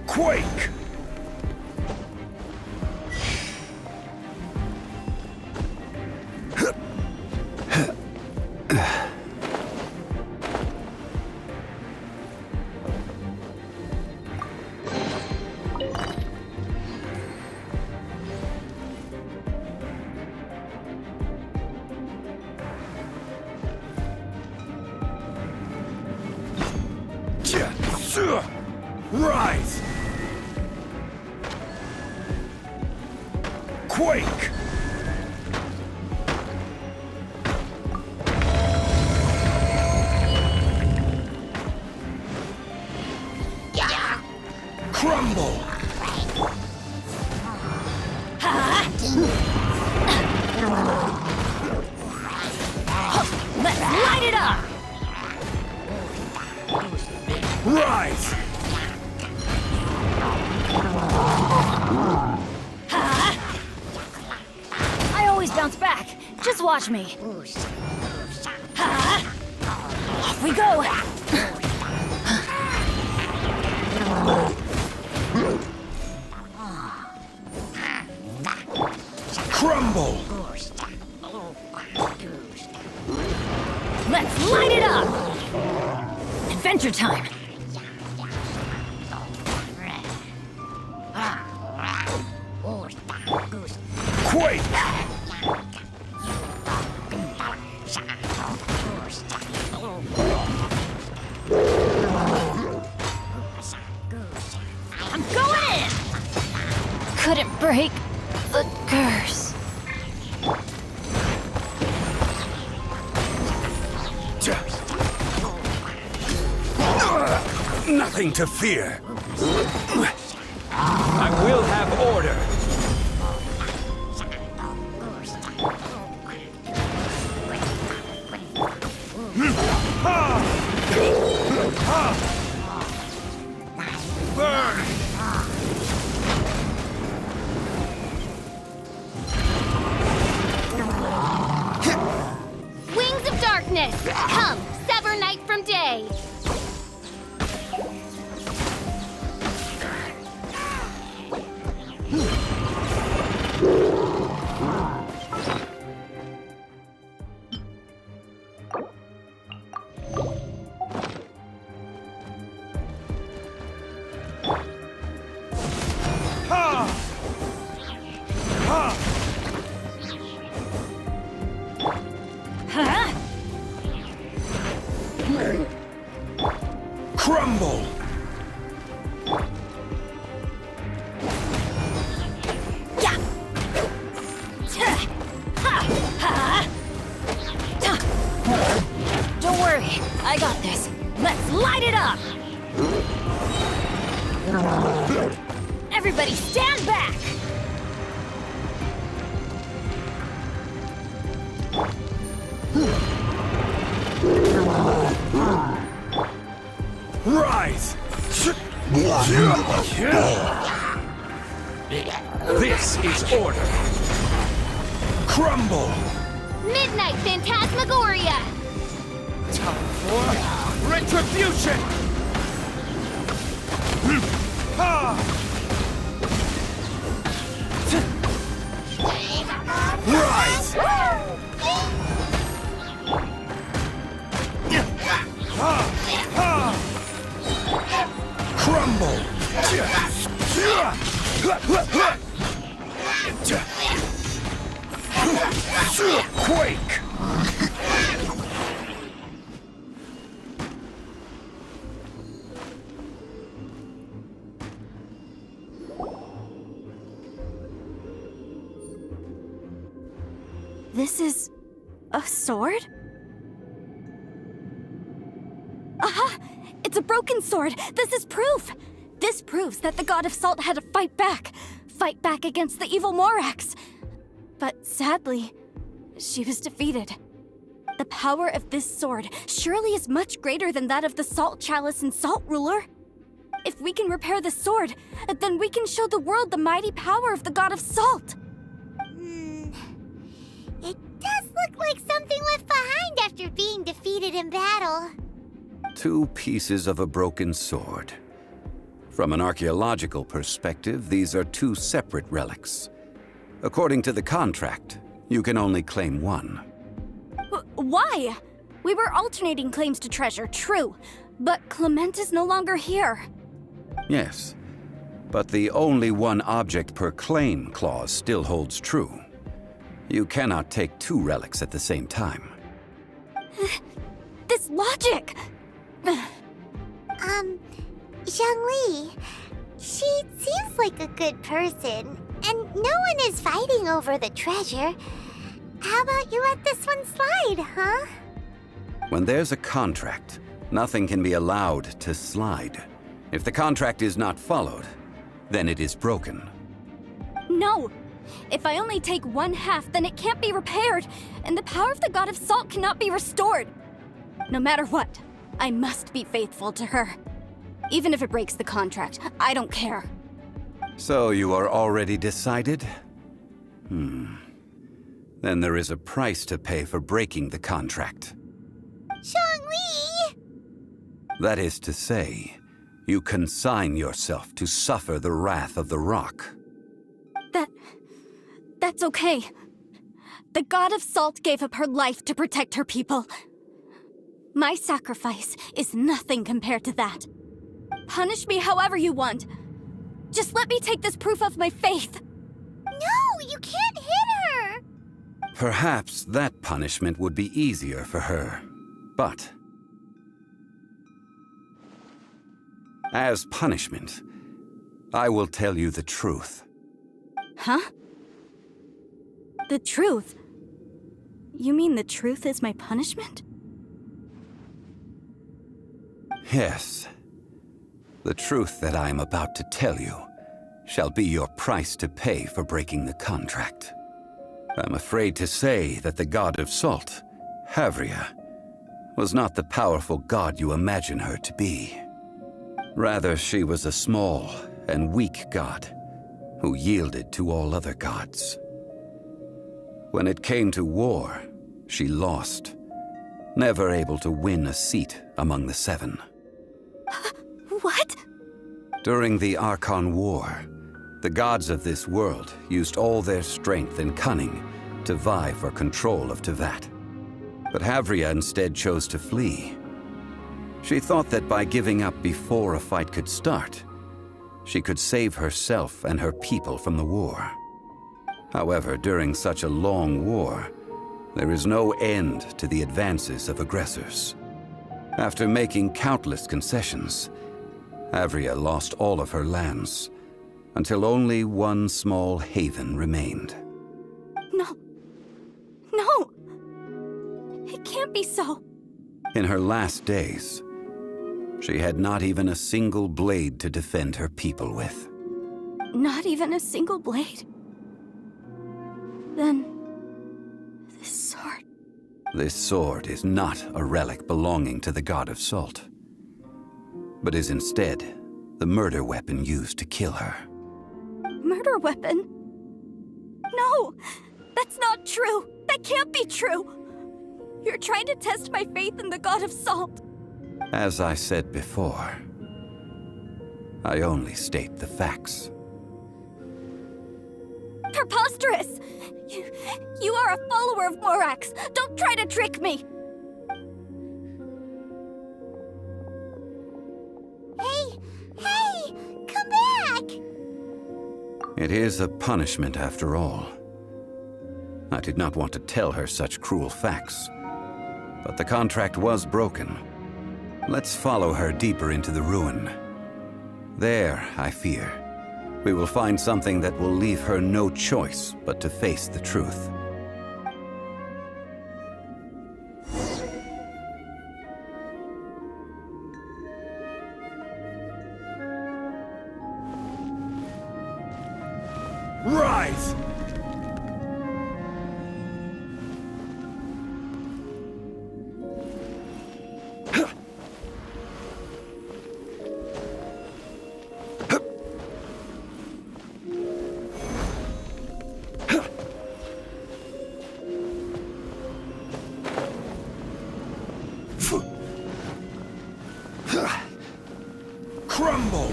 F: Quake! Rise!
D: Quake! Crumble!
I: Let's light it up!
D: Rise!
I: I always bounce back. Just watch me. Off we go!
D: Crumble!
I: Let's light it up! Adventure time!
D: Quake!
I: I'm going in! Couldn't break the curse.
D: Nothing to fear.
F: I will have order.
D: Burn!
E: Wings of darkness! Come, sever night from day!
I: Huh?
D: Crumble!
I: Yeah. Don't worry, I got this. Let's light it up! Everybody stand back!
D: Rise! This is order! Crumble!
E: Midnight Phantasmagoria!
F: Time for retribution!
D: Rise! Crumble! Quake!
C: This is a sword? Aha! It's a broken sword! This is proof! This proves that the god of salt had to fight back against the evil Morax. But sadly, she was defeated. The power of this sword surely is much greater than that of the Salt Chalice and Salt Ruler. If we can repair the sword, then we can show the world the mighty power of the god of salt.
E: It does look like something left behind after being defeated in battle.
B: 2 pieces of a broken sword. From an archaeological perspective, these are 2 separate relics. According to the contract, you can only claim 1.
C: Why? We were alternating claims to treasure, true. But Clement is no longer here.
B: Yes, but the only 1 object per claim clause still holds true. You cannot take 2 relics at the same time.
C: This logic!
E: Zhongli, she seems like a good person. And no one is fighting over the treasure. How about you let this one slide, huh?
B: When there's a contract, nothing can be allowed to slide. If the contract is not followed, then it is broken.
C: No! If I only take 1/2, then it can't be repaired, and the power of the God of Salt cannot be restored. No matter what, I must be faithful to her. Even if it breaks the contract, I don't care.
B: So you are already decided? Then there is a price to pay for breaking the contract.
E: Zhongli!
B: That is to say, you consign yourself to suffer the wrath of the rock.
C: That's okay. The God of Salt gave up her life to protect her people. My sacrifice is nothing compared to that. Punish me however you want. Just let me take this proof of my faith.
E: No, you can't hit her!
B: Perhaps that punishment would be easier for her. But as punishment, I will tell you the truth.
C: Huh? The truth? You mean the truth is my punishment?
B: Yes. The truth that I am about to tell you shall be your price to pay for breaking the contract. I'm afraid to say that the God of Salt, Havria, was not the powerful god you imagine her to be. Rather, she was a small and weak god who yielded to all other gods. When it came to war, she lost, never able to win a seat among the seven.
C: What?
B: During the Archon War, the gods of this world used all their strength and cunning to vie for control of Tevat. But Havria instead chose to flee. She thought that by giving up before a fight could start, she could save herself and her people from the war. However, during such a long war, there is no end to the advances of aggressors. After making countless concessions, Havria lost all of her lands, until only one small haven remained.
C: No. No! It can't be so.
B: In her last days, she had not even a single blade to defend her people with.
C: Not even a single blade? Then... this sword...
B: This sword is not a relic belonging to the God of Salt, but is instead the murder weapon used to kill her.
C: Murder weapon? No! That's not true! That can't be true! You're trying to test my faith in the God of Salt.
B: As I said before, I only state the facts.
C: Preposterous! You are a follower of Morax! Don't try to trick me!
E: Hey! Come back!
B: It is a punishment after all. I did not want to tell her such cruel facts, but the contract was broken. Let's follow her deeper into the ruin. There, I fear, we will find something that will leave her no choice but to face the truth.
H: Rise! Crumble!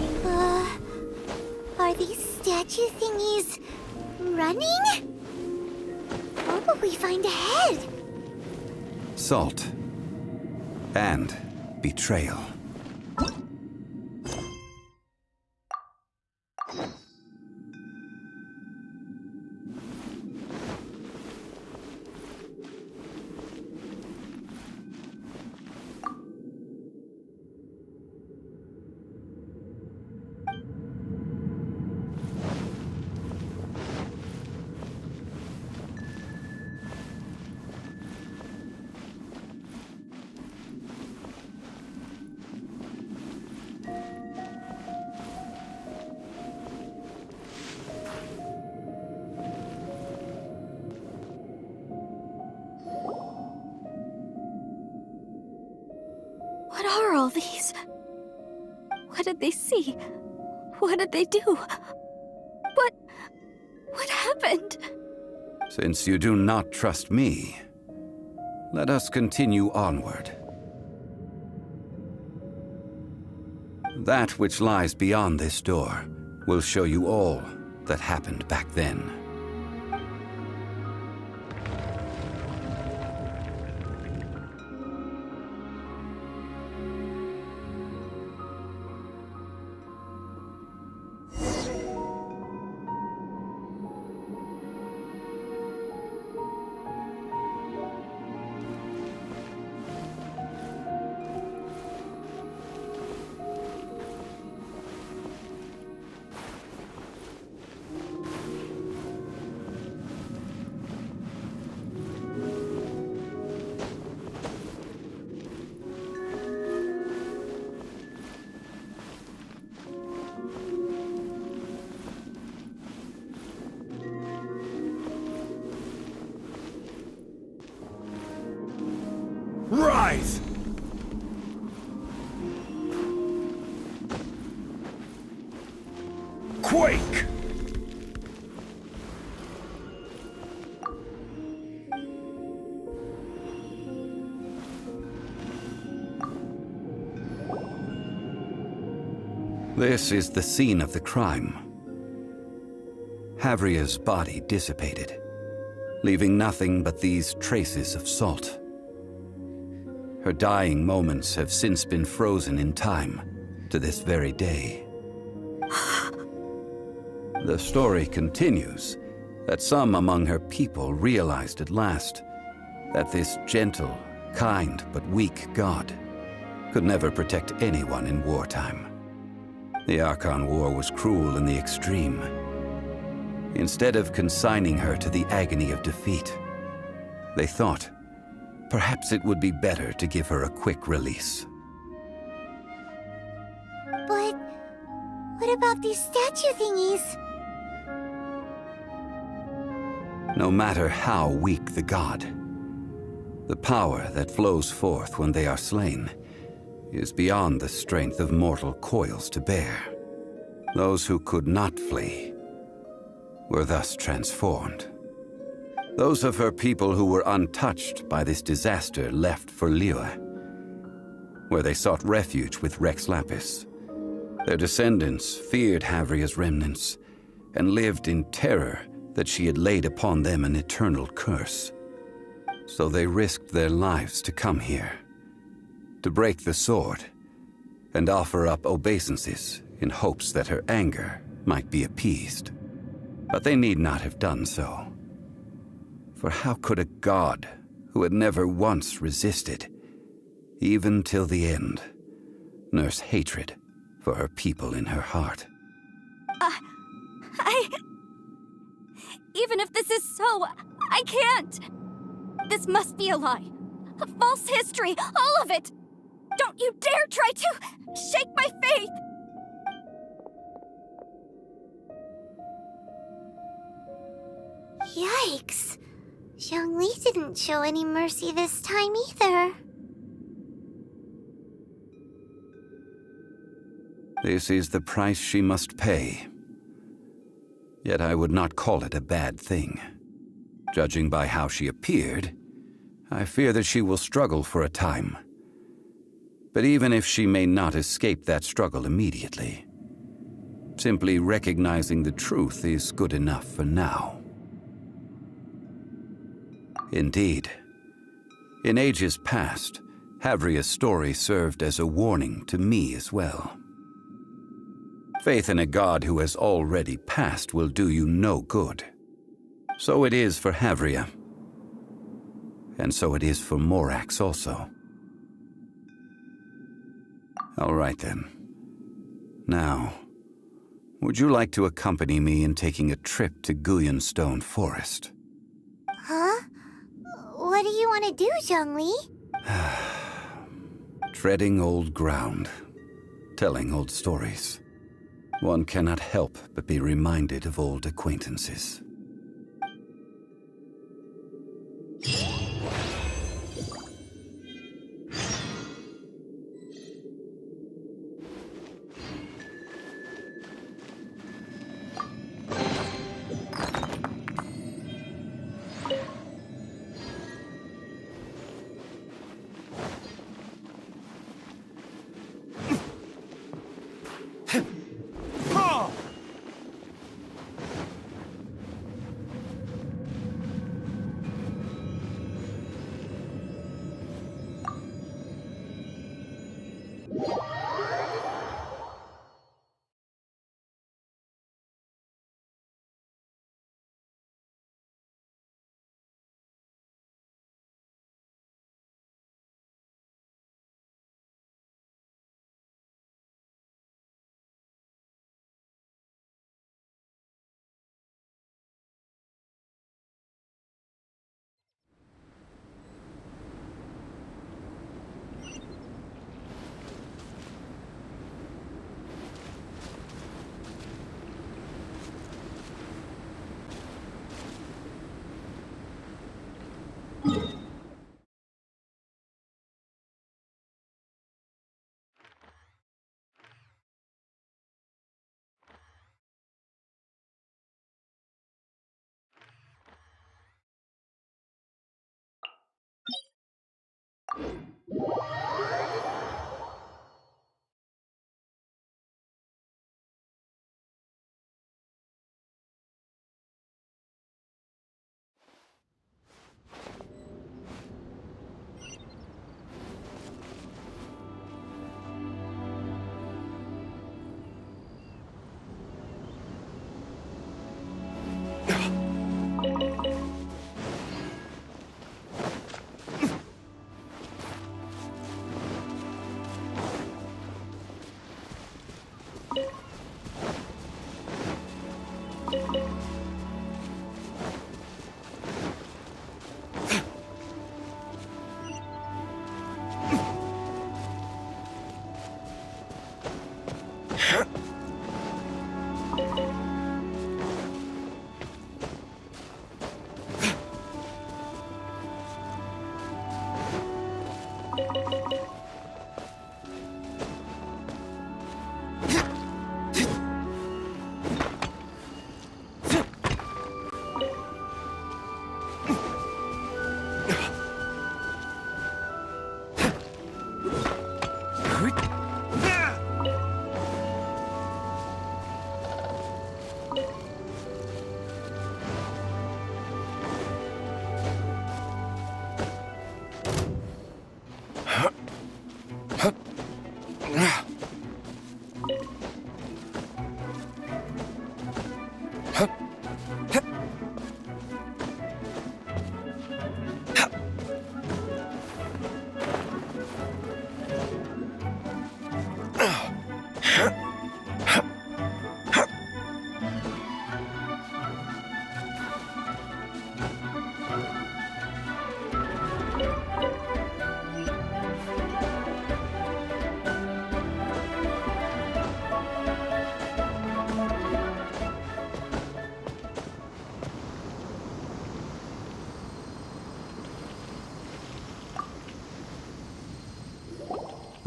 E: Are these statue thingies running? What will we find ahead?
B: Salt and betrayal.
C: all these? What did they see? What did they do? What happened?
B: Since you do not trust me, let us continue onward. That which lies beyond this door will show you all that happened back then.
H: Rise! Quake!
B: This is the scene of the crime. Havria's body dissipated, leaving nothing but these traces of salt. Her dying moments have since been frozen in time to this very day. The story continues that some among her people realized at last that this gentle, kind, but weak god could never protect anyone in wartime. The Archon War was cruel in the extreme. Instead of consigning her to the agony of defeat, they thought perhaps it would be better to give her a quick release.
E: But what about these statue thingies?
B: No matter how weak the god, the power that flows forth when they are slain is beyond the strength of mortal coils to bear. Those who could not flee were thus transformed. Those of her people who were untouched by this disaster left for Liyue, where they sought refuge with Rex Lapis. Their descendants feared Havria's remnants and lived in terror that she had laid upon them an eternal curse. So they risked their lives to come here, to break the sword and offer up obeisances in hopes that her anger might be appeased. But they need not have done so. For how could a god who had never once resisted, even till the end, nurse hatred for her people in her heart?
C: Even if this is so, I can't! This must be a lie. A false history, all of it! Don't you dare try to shake my faith!
E: Yikes. Zhongli didn't show any mercy this time either.
B: This is the price she must pay. Yet I would not call it a bad thing. Judging by how she appeared, I fear that she will struggle for a time. But even if she may not escape that struggle immediately, simply recognizing the truth is good enough for now. Indeed, in ages past, Havria's story served as a warning to me as well. Faith in a god who has already passed will do you no good. So it is for Havria. And so it is for Morax also. All right then. Now, would you like to accompany me in taking a trip to Guyonstone Forest?
E: Huh? What do you want to do, Zhongli?
B: Treading old ground, telling old stories. One cannot help but be reminded of old acquaintances.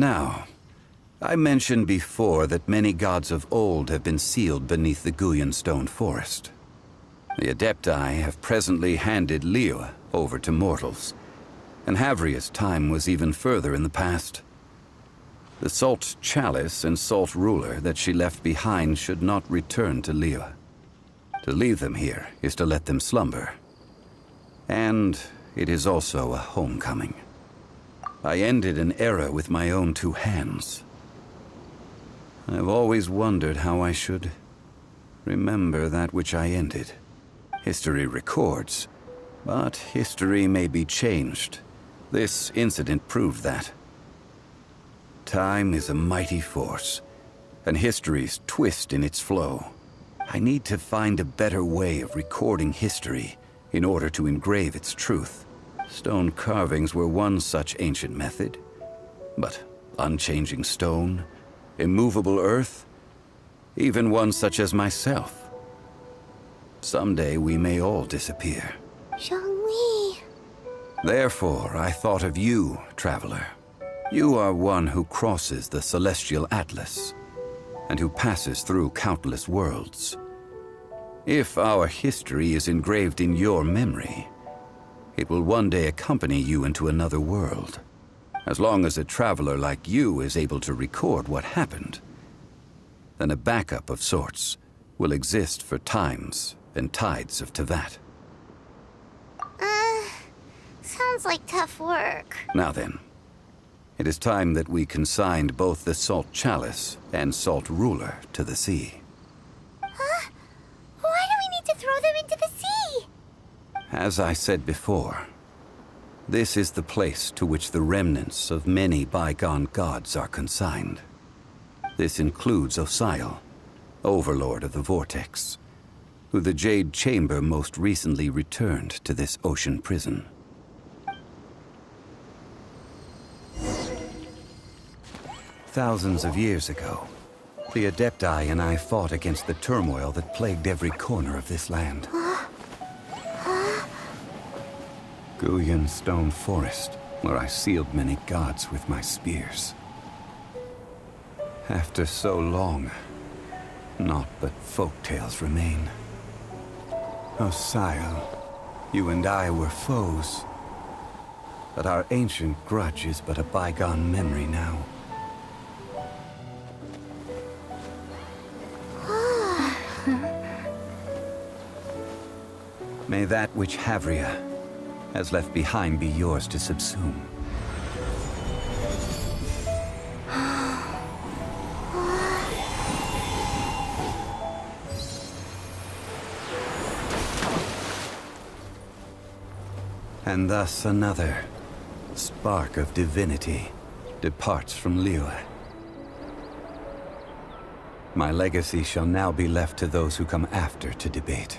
B: Now, I mentioned before that many gods of old have been sealed beneath the Guyan stone forest. The Adepti have presently handed Liyue over to mortals, and Havria's time was even further in the past. The Salt Chalice and Salt Ruler that she left behind should not return to Liyue. To leave them here is to let them slumber. And it is also a homecoming. I ended an era with my own two hands. I've always wondered how I should remember that which I ended. History records, but history may be changed. This incident proved that. Time is a mighty force, and history's twist in its flow. I need to find a better way of recording history in order to engrave its truth. Stone carvings were one such ancient method, but unchanging stone, immovable earth, even one such as myself. Someday we may all disappear.
E: Zhongli.
B: Therefore, I thought of you, traveler. You are one who crosses the celestial atlas, and who passes through countless worlds. If our history is engraved in your memory, it will one day accompany you into another world. As long as a traveler like you is able to record what happened, then a backup of sorts will exist for times and tides of Teyvat.
E: Sounds like tough work.
B: Now then, it is time that we consigned both the Salt Chalice and Salt Ruler to the sea.
E: Huh? Why do we need to throw them into the sea?
B: As I said before, this is the place to which the remnants of many bygone gods are consigned. This includes Osial, Overlord of the Vortex, who the Jade Chamber most recently returned to this ocean prison. Thousands of years ago, the Adepti and I fought against the turmoil that plagued every corner of this land. Guyan Stone Forest, where I sealed many gods with my spears. After so long, naught but folktales remain. Osial, you and I were foes. but our ancient grudge is but a bygone memory now. May that which Havria has left behind be yours to subsume. And thus another spark of divinity departs from Liyue. My legacy shall now be left to those who come after to debate.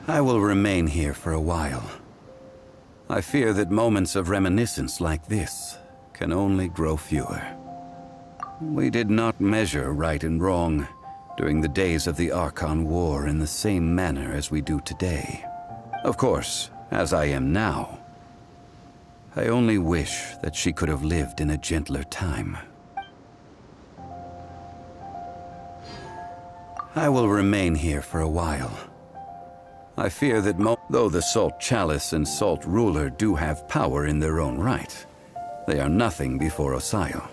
B: I will remain here for a while. I fear that moments of reminiscence like this can only grow fewer. We did not measure right and wrong during the days of the Archon War in the same manner as we do today. Of course, as I am now, I only wish that she could have lived in a gentler time. I will remain here for a while. I fear that though the Salt Chalice and Salt Ruler do have power in their own right, they are nothing before Osayo.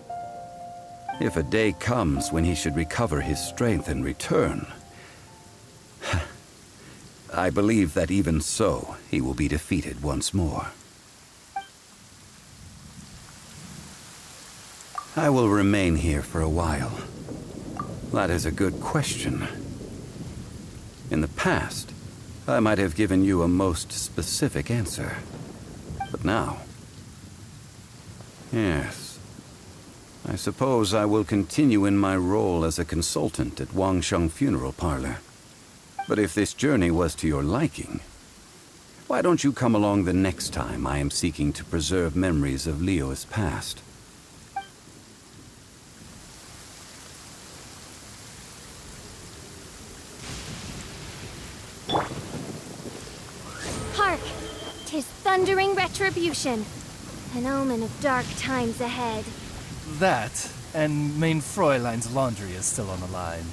B: If a day comes when he should recover his strength and return, I believe that even so, he will be defeated once more. I will remain here for a while. That is a good question. In the past, I might have given you a most specific answer. But now... Yes. I suppose I will continue in my role as a consultant at Wangsheng Funeral Parlor. But if this journey was to your liking, why don't you come along the next time I am seeking to preserve memories of Liyue's past?
E: Hark! 'Tis thundering retribution. An omen of dark times ahead.
J: That, and main Fräulein's laundry is still on the line.